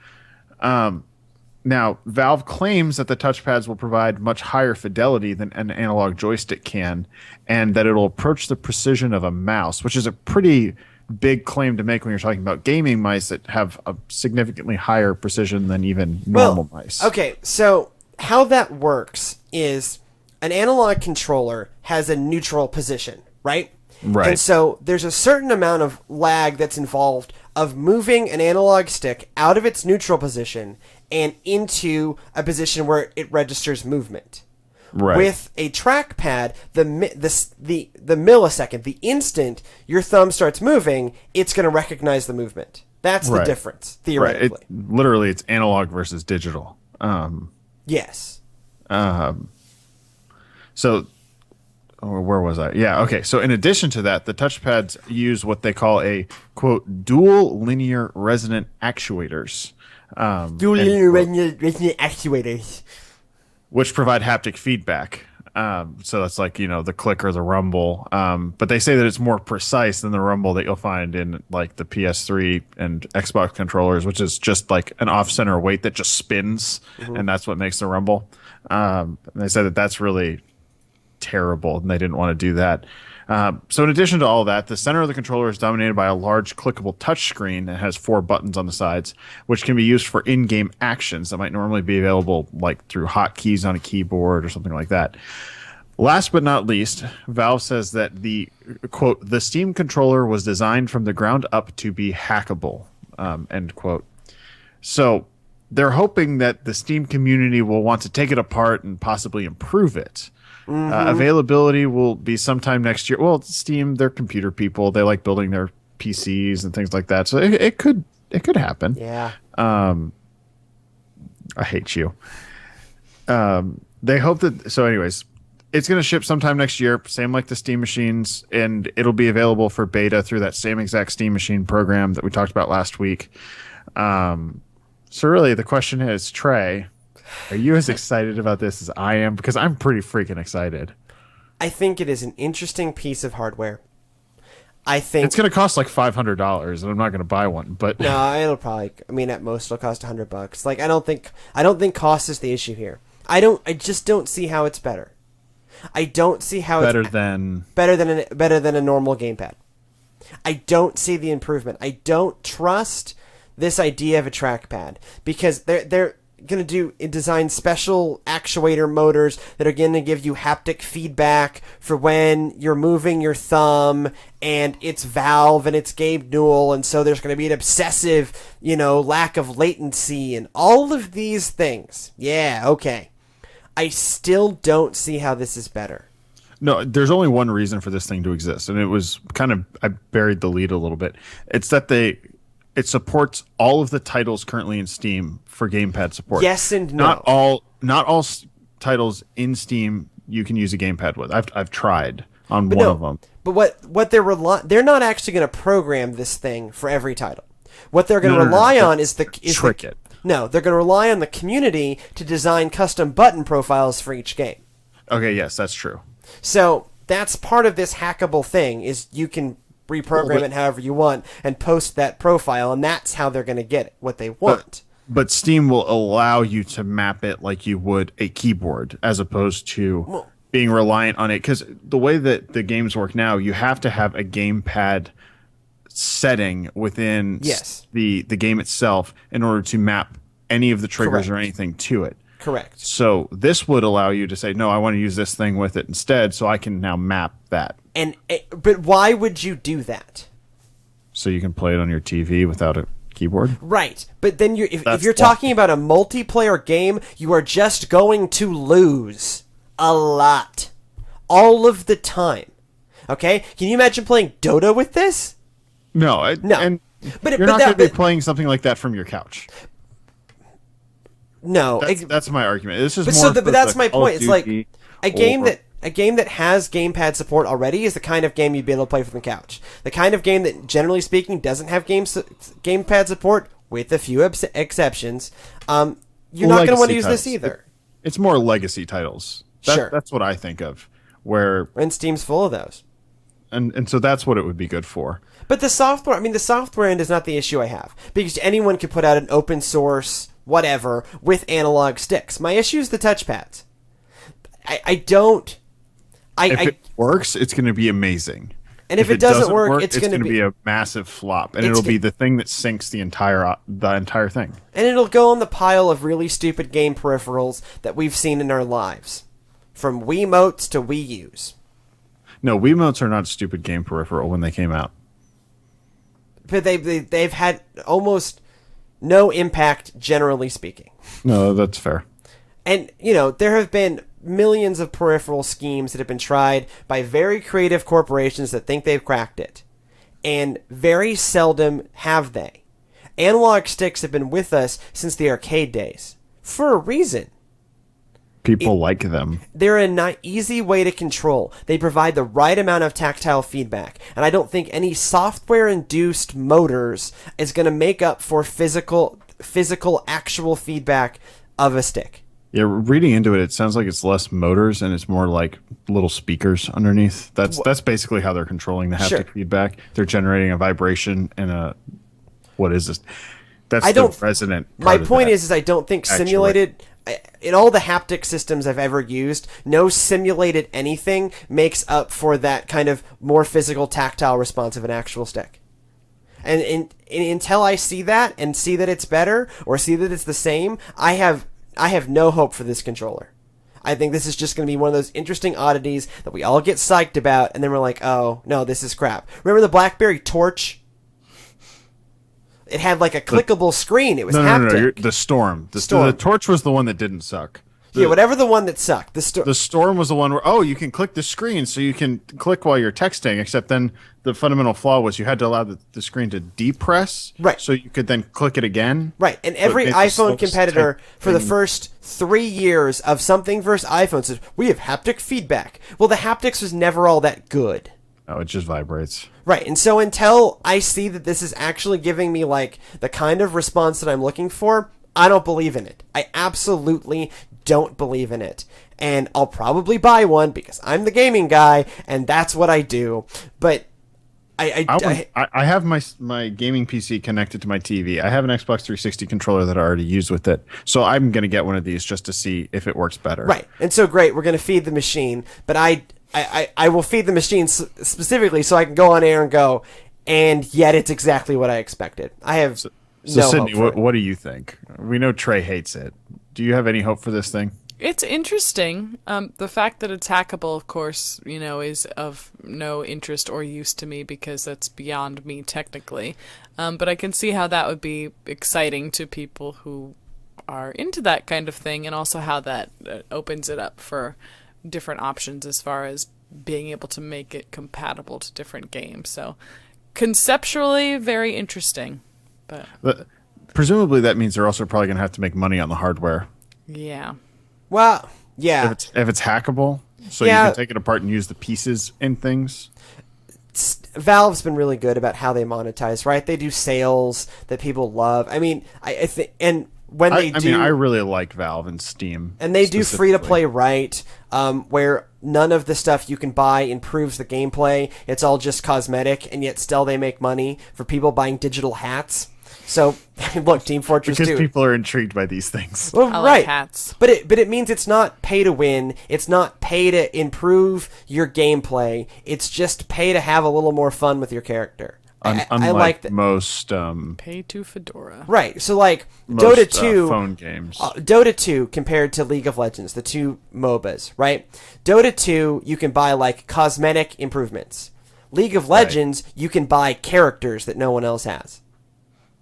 Now, Valve claims that the touchpads will provide much higher fidelity than an analog joystick can, and that it'll approach the precision of a mouse, which is a pretty big claim to make when you're talking about gaming mice that have a significantly higher precision than even normal mice. Okay, so how that works is an analog controller has a neutral position, right? Right. And so there's a certain amount of lag that's involved of moving an analog stick out of its neutral position and into a position where it registers movement. Right. With a trackpad, the millisecond, the instant your thumb starts moving, it's going to recognize the movement. That's the difference, theoretically. Right. Literally, it's analog versus digital. Yes. So, where was I? Yeah, okay. So, in addition to that, the touchpads use what they call a, quote, dual linear resonant actuators. Dual linear resonant actuators. Which provide haptic feedback. So that's like, the click or the rumble. But they say that it's more precise than the rumble that you'll find in like the PS3 and Xbox controllers, which is just like an off-center weight that just spins, and that's what makes the rumble. And they said that that's really terrible, and they didn't want to do that. So in addition to all that, the center of the controller is dominated by a large clickable touchscreen that has 4 buttons on the sides, which can be used for in-game actions that might normally be available like through hotkeys on a keyboard or something like that. Last but not least, Valve says that the, quote, the Steam controller was designed from the ground up to be hackable, end quote. So they're hoping that the Steam community will want to take it apart and possibly improve it. Availability will be sometime next year. Well, Steam, they're computer people. They like building their PCs and things like that. So it could happen. Yeah. I hate you. They hope that. So, anyways, it's going to ship sometime next year. Same like the Steam machines, and it'll be available for beta through that same exact Steam machine program that we talked about last week. So, really, the question is, Trey, are you as excited about this as I am? Because I'm pretty freaking excited. I think it is an interesting piece of hardware. I think it's going to cost like $500, and I'm not going to buy one. But no, it'll probably. I mean, at most, it'll cost $100. Like, I don't think cost is the issue here. I just don't see how it's better. I don't see how better it's than a normal gamepad. I don't see the improvement. I don't trust this idea of a trackpad because they're going to design special actuator motors that are going to give you haptic feedback for when you're moving your thumb, and it's Valve and it's Gabe Newell, and so there's going to be an obsessive, lack of latency and all of these things. Yeah, okay. I still don't see how this is better. No, there's only one reason for this thing to exist, and it was kind of, I buried the lead a little bit. It's that it supports all of the titles currently in Steam for gamepad support. Yes and no. Not all titles in Steam you can use a gamepad with. I've tried on one of them. But what they're not actually going to program this thing for every title. What they're going to rely on is trick it. No, they're going to rely on the community to design custom button profiles for each game. Okay, yes, that's true. So that's part of this hackable thing is you can reprogram it however you want and post that profile, and that's how they're going to get what they want. But Steam will allow you to map it like you would a keyboard as opposed to being reliant on it. Because the way that the games work now, you have to have a gamepad setting within the game itself in order to map any of the triggers or anything to it. Correct. So this would allow you to say, no, I want to use this thing with it instead, so I can now map that. But why would you do that? So you can play it on your TV without a keyboard? Right. But then if you're talking about a multiplayer game, you are just going to lose a lot. All of the time. Okay? Can you imagine playing Dota with this? No. No. And you're not going to be playing something like that from your couch. No, that's my argument. This is but that's my point. It's like a game that has gamepad support already is the kind of game you'd be able to play from the couch. The kind of game that, generally speaking, doesn't have gamepad support, with a few exceptions, you're not going to want to use this either. It's more legacy titles. Sure, that's what I think of. And Steam's full of those. And so that's what it would be good for. But the software end is not the issue I have, because anyone could put out an open source whatever with analog sticks. My issue is the touchpads. If it works, it's going to be amazing. And if it doesn't work, it's going to be a massive flop, and it'll be the thing that sinks the entire thing. And it'll go on the pile of really stupid game peripherals that we've seen in our lives, from Wiimotes to Wii U's. No, Wiimotes are not a stupid game peripheral when they came out. But they've had almost No impact, generally speaking. No, that's fair. And, there have been millions of peripheral schemes that have been tried by very creative corporations that think they've cracked it. And very seldom have they. Analog sticks have been with us since the arcade days. For a reason. People like them. They're a easy way to control. They provide the right amount of tactile feedback. And I don't think any software-induced motors is going to make up for physical actual feedback of a stick. Yeah, reading into it, it sounds like it's less motors and it's more like little speakers underneath. That's basically how they're controlling the haptic feedback. They're generating a vibration and a what is this? That's the resonant. My point is I don't think simulated. In all the haptic systems I've ever used, no simulated anything makes up for that kind of more physical, tactile response of an actual stick. And until I see that and see that it's better or see that it's the same, I have no hope for this controller. I think this is just going to be one of those interesting oddities that we all get psyched about, and then we're like, oh, no, this is crap. Remember the BlackBerry Torch? It had like a clickable screen. It was haptic. No. The Storm. The Torch was the one that didn't suck. Whatever the one that sucked. The Storm was the one where, you can click the screen so you can click while you're texting, except then the fundamental flaw was you had to allow the screen to depress. Right. So you could then click it again. Right. And every iPhone competitor for the first 3 years of something versus iPhone says, we have haptic feedback. Well, the haptics was never all that good. Oh, it just vibrates. Right, and so until I see that this is actually giving me, like, the kind of response that I'm looking for, I don't believe in it. I absolutely don't believe in it. And I'll probably buy one because I'm the gaming guy, and that's what I do. But I have my gaming PC connected to my TV. I have an Xbox 360 controller that I already used with it. So I'm going to get one of these just to see if it works better. Right, and so great, we're going to feed the machine, but I will feed the machine specifically so I can go on air and go, and yet it's exactly what I expected. I have so no Sydney, hope for what do you think? We know Trey hates it. Do you have any hope for this thing? It's interesting. The fact that it's hackable, of course, is of no interest or use to me because that's beyond me technically. But I can see how that would be exciting to people who are into that kind of thing, and also how that opens it up for different options as far as being able to make it compatible to different games. So conceptually very interesting, but presumably that means they're also probably going to have to make money on the hardware. Yeah. Well, yeah. If it's hackable, so Yeah. you can take it apart and use the pieces in things. Valve's been really good about how they monetize, right? They do sales that people love. I mean, I think, and when they do, I really like Valve and Steam, and they do free to play, right? Where none of the stuff you can buy improves the gameplay. It's all just cosmetic, and yet still they make money for people buying digital hats. So, look, Team Fortress 2. Because people are intrigued by these things. Well, I right. like hats. But it means it's not pay to win. It's not pay to improve your gameplay. It's just pay to have a little more fun with your character. I like that. Most Pay to Fedora. Right. So like most, Dota 2 phone games. Dota 2 compared to League of Legends, the two MOBAs, right? Dota 2 you can buy like cosmetic improvements. League of Legends you can buy characters that no one else has.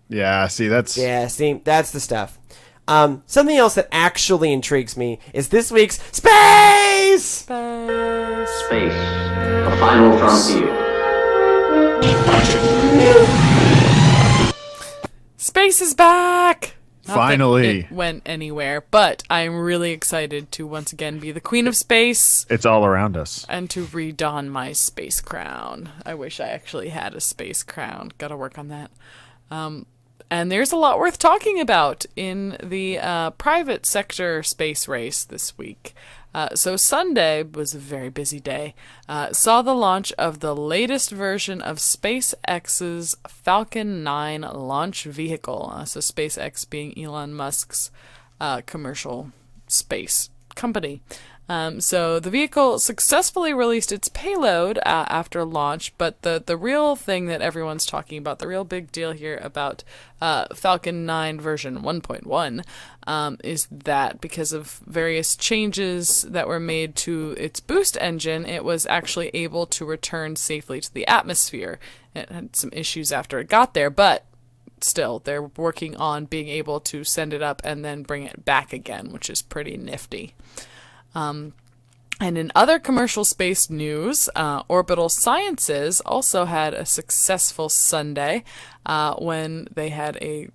Yeah, see that's the stuff. Something else that actually intrigues me is this week's Space! Space, the final frontier. Space is back! Not that finally. it went anywhere, but I'm really excited to once again be the queen of space It's all around us. and to redon my space crown. I wish I actually had a space crown. Gotta work on that. And there's a lot worth talking about in the private sector space race this week. So Sunday was a very busy day. Saw the launch of the latest version of SpaceX's Falcon 9 launch vehicle. So SpaceX being Elon Musk's commercial space company. So the vehicle successfully released its payload after launch, but the real thing that everyone's talking about, the real big deal here about Falcon 9 version 1.1 is that because of various changes that were made to its boost engine, it was actually able to return safely to the atmosphere. It had some issues after it got there, but still, they're working on being able to send it up and then bring it back again, which is pretty nifty. And in other commercial space news, Orbital Sciences also had a successful Sunday when they had a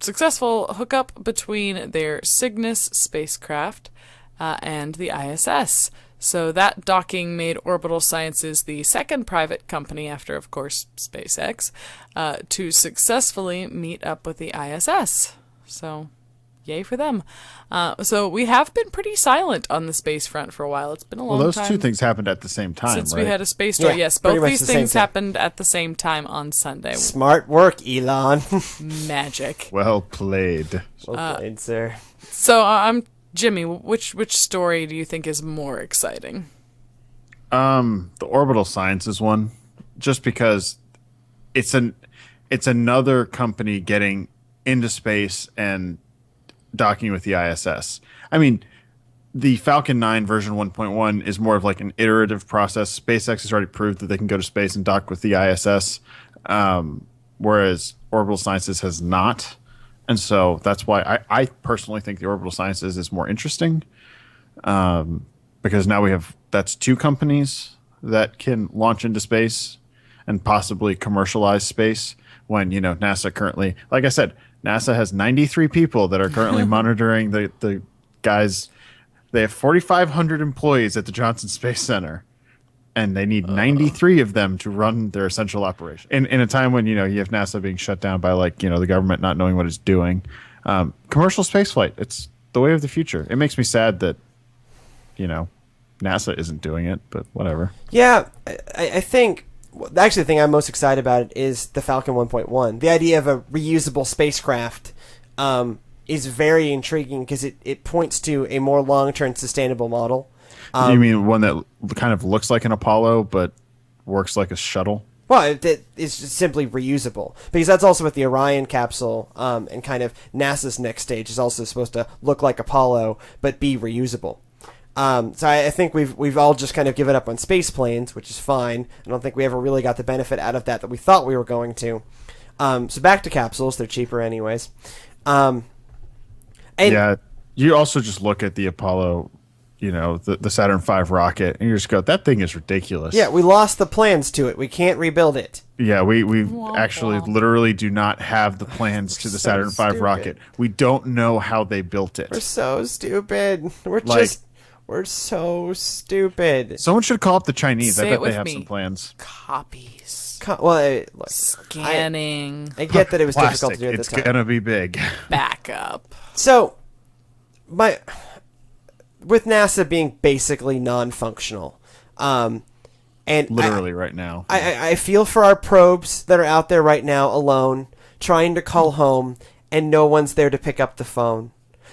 successful hookup between their Cygnus spacecraft and the ISS. So that docking made Orbital Sciences the second private company, after, of course, SpaceX, to successfully meet up with the ISS. So, yay for them. So we have been pretty silent on the space front for a while. It's been a long time. Well, those two things happened at the same time, Since right? we had a space story, yes. pretty Both much these the same things time. happened at the same time on Sunday. Smart work, Elon. Magic. Well played. Well played, sir. So Jimmy, which story do you think is more exciting? The Orbital Sciences one, just because it's another company getting into space and docking with the ISS. I mean, the Falcon 9 version 1.1 is more of like an iterative process. SpaceX has already proved that they can go to space and dock with the ISS, whereas Orbital Sciences has not. And so that's why I personally think the Orbital Sciences is more interesting, because now that's two companies that can launch into space and possibly commercialize space when, NASA currently, like I said, NASA has 93 people that are currently monitoring the guys. They have 4,500 employees at the Johnson Space Center, and they need 93 of them to run their essential operation. In a time when, you have NASA being shut down by the government not knowing what it's doing. Commercial spaceflight, it's the way of the future. It makes me sad that, NASA isn't doing it, but whatever. Yeah, I think actually the thing I'm most excited about it is the Falcon 1.1. The idea of a reusable spacecraft is very intriguing because it points to a more long-term sustainable model. You mean one that kind of looks like an Apollo but works like a shuttle? Well, it's just simply reusable, because that's also what the Orion capsule and kind of NASA's next stage is also supposed to look like Apollo but be reusable. So I think we've all just kind of given up on space planes, which is fine. I don't think we ever really got the benefit out of that we thought we were going to. So back to capsules. They're cheaper anyways. Yeah, you also just look at the Apollo, the Saturn V rocket, and you just go, that thing is ridiculous. Yeah, we lost the plans to it. We can't rebuild it. Yeah, we actually literally do not have the plans to the Saturn V stupid. rocket. We don't know how they built it. We're so stupid. We're so stupid. Someone should call up the Chinese. Say I it bet with they have me. some plans. Copies. Look, Scanning. I get that it was difficult Plastic, to do at the it's time. gonna be big. Backup. So, with NASA being basically non-functional, and Literally right now. I feel for our probes that are out there right now alone, trying to call home, and no one's there to pick up the phone.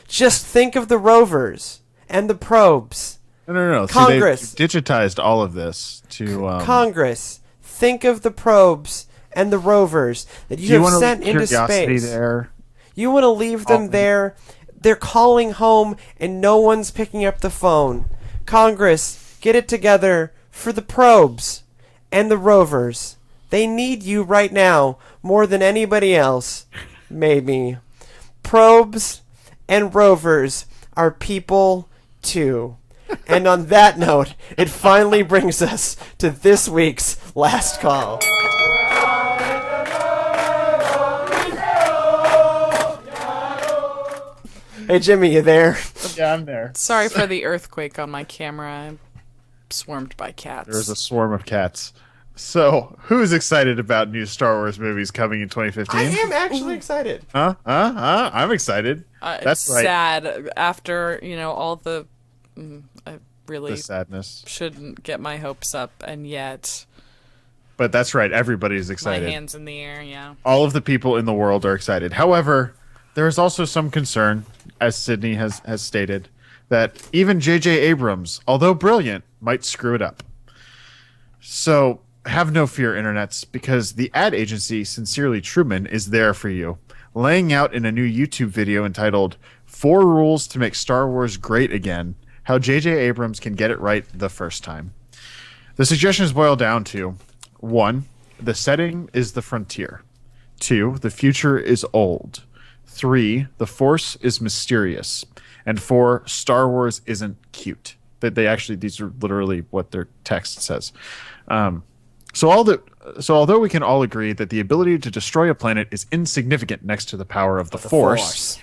Just think of the rovers and the probes. No. Congress. See, they've digitized all of this to Congress, think of the probes and the rovers that do you you have want to sent leave into Curiosity space. there? You want to leave them there. They're calling home and no one's picking up the phone. Congress, get it together for the probes and the rovers. They need you right now more than anybody else. Maybe. Probes and rovers are people too. And on that note, it finally brings us to this week's last call. Hey Jimmy, you there? Yeah, I'm there. Sorry for the earthquake on my camera. I'm swarmed by cats. There's a swarm of cats. So, who's excited about new Star Wars movies coming in 2015? I am actually excited. I'm excited. That's it's right. sad after, all the... I really The sadness. shouldn't get my hopes up, and yet But that's right. Everybody's my excited. hand's in the air, yeah. All of the people in the world are excited. However, there is also some concern, as Sydney has stated, that even J.J. Abrams, although brilliant, might screw it up. So have no fear, internets, because the ad agency Sincerely Truman is there for you, laying out in a new YouTube video entitled 4 Rules to Make Star Wars Great Again, how J.J. Abrams can get it right the first time. The suggestions boil down to 1. The setting is the frontier. 2, the future is old. 3, the Force is mysterious. And 4, Star Wars isn't cute. These are literally what their text says. So although we can all agree that the ability to destroy a planet is insignificant next to the power of the Force.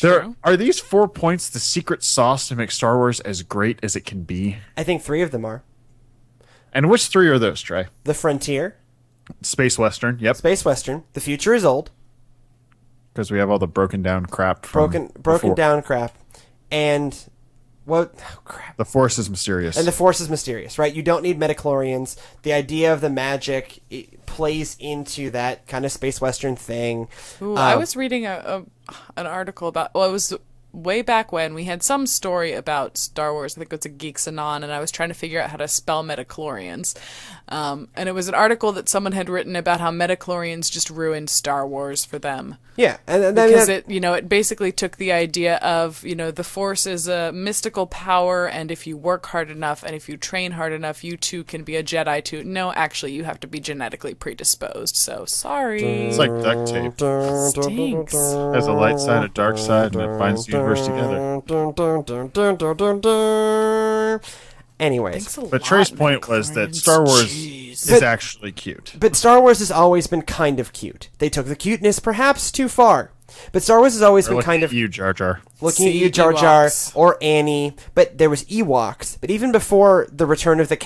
Are these 4 points the secret sauce to make Star Wars as great as it can be? I think 3 of them are. And which 3 are those, Trey? The Frontier. Space Western, yep. Space Western. The future is old. Because we have all the broken down crap. Broken down crap. And what? Oh, crap. The Force is mysterious. And the Force is mysterious, right? You don't need midichlorians. The idea of the magic plays into that kind of Space Western thing. Ooh, I was reading an article about, well, it was way back when we had some story about Star Wars. I think it's a Geeks Anon, and I was trying to figure out how to spell metachlorians. And it was an article that someone had written about how metachlorians just ruined Star Wars for them. Yeah, and because it basically took the idea of, the Force is a mystical power, and if you work hard enough and if you train hard enough, you too can be a Jedi too. No, actually, you have to be genetically predisposed. So sorry. It's like duct tape. Stinks. Has a light side, a dark side, and it binds the universe together. Anyways, but Trey's point was that Star Wars is actually cute. But Star Wars has always been kind of cute. They took the cuteness perhaps too far. But Star Wars has always been kind of... you, Jar Jar. Looking at you, Jar Jar, or Annie. But there was Ewoks. But even before the Return of the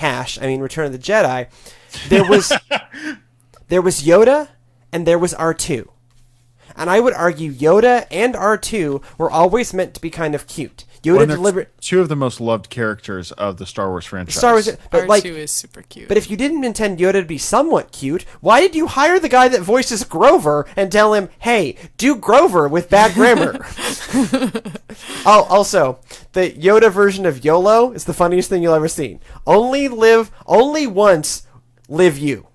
Return of the Jedi, there was there was Yoda and there was R2. And I would argue Yoda and R2 were always meant to be kind of cute. Yoda two of the most loved characters of the Star Wars franchise. But R2 is super cute. But if you didn't intend Yoda to be somewhat cute, why did you hire the guy that voices Grover and tell him, hey, do Grover with bad grammar? Oh, also, the Yoda version of YOLO is the funniest thing you'll ever see. Only once live you.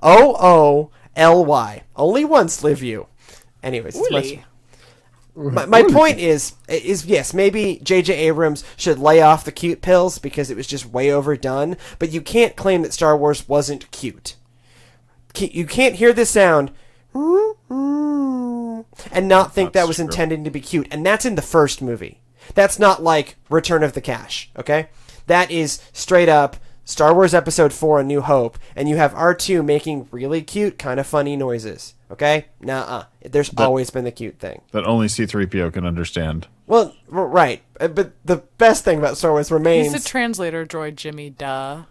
OOLY. Only once live you. Anyways, it's much... My point is yes, maybe J.J. Abrams should lay off the cute pills because it was just way overdone, but you can't claim that Star Wars wasn't cute. You can't hear this sound and not think that was intended to be cute, and that's in the first movie. That's not like Return of the Cash, okay? That is straight up Star Wars Episode 4 A New Hope, and you have R2 making really cute, kind of funny noises. Okay? Nuh-uh. There's always been the cute thing. That only C-3PO can understand. Well, right. But the best thing about Star Wars remains... He's a translator droid, Jimmy, duh.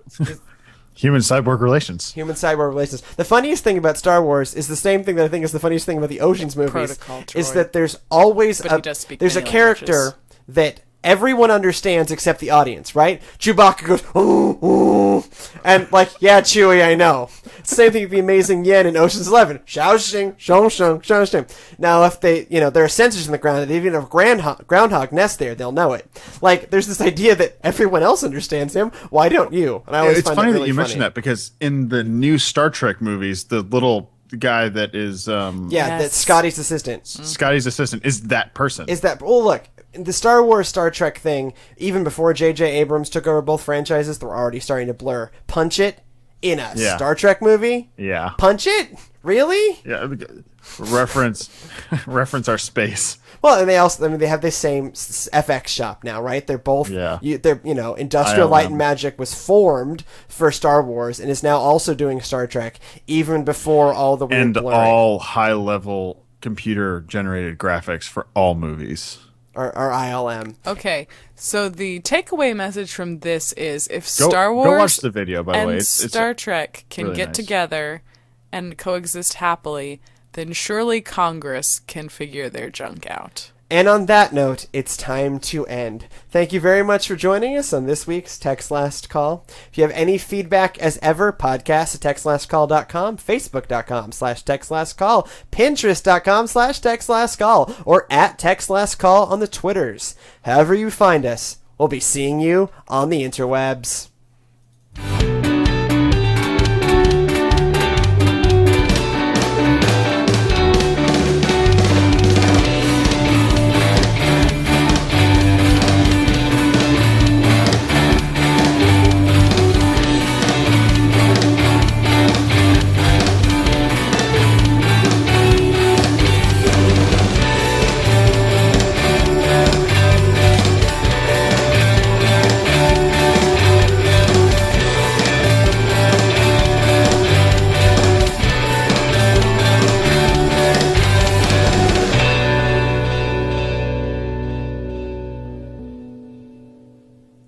Human-cyborg relations. Human-cyborg relations. The funniest thing about Star Wars is the same thing that I think is the funniest thing about the Ocean's movies. Protocol droid. Is that there's always there's a character that everyone understands except the audience, right? Chewbacca goes, ooh, ooh. And like, yeah, Chewie, I know. Same thing with the Amazing Yen in Ocean's 11. Shao Xing, Shao Sheng, Shao Xing. Now, if they, there are sensors in the ground, that even if a groundhog nest there, they'll know it. Like, there's this idea that everyone else understands him. Why don't you? And I always it's find funny that really that you mentioned that because in the new Star Trek movies, the little guy that is that's Scotty's assistant. Scotty's assistant is that person. Look. The Star Wars, Star Trek thing, even before J.J. Abrams took over both franchises, they were already starting to blur. Punch it in a Star Trek movie? Yeah. Punch it? Really? Yeah. Reference our space. Well, and they have the same FX shop now, right? They're both, Industrial Light and Magic was formed for Star Wars and is now also doing Star Trek, even before all the weird blurring. And all high-level computer-generated graphics for all movies. Or ILM. Okay, so the takeaway message from this is if Star Wars go watch the video, by the way. And Star Trek can really get nice. Together and coexist happily, then surely Congress can figure their junk out. And on that note, it's time to end. Thank you very much for joining us on this week's Text Last Call. If you have any feedback, as ever, podcast at textlastcall.com, facebook.com/textlastcall, pinterest.com/textlastcall, or at textlastcall on the Twitters. However you find us, we'll be seeing you on the interwebs.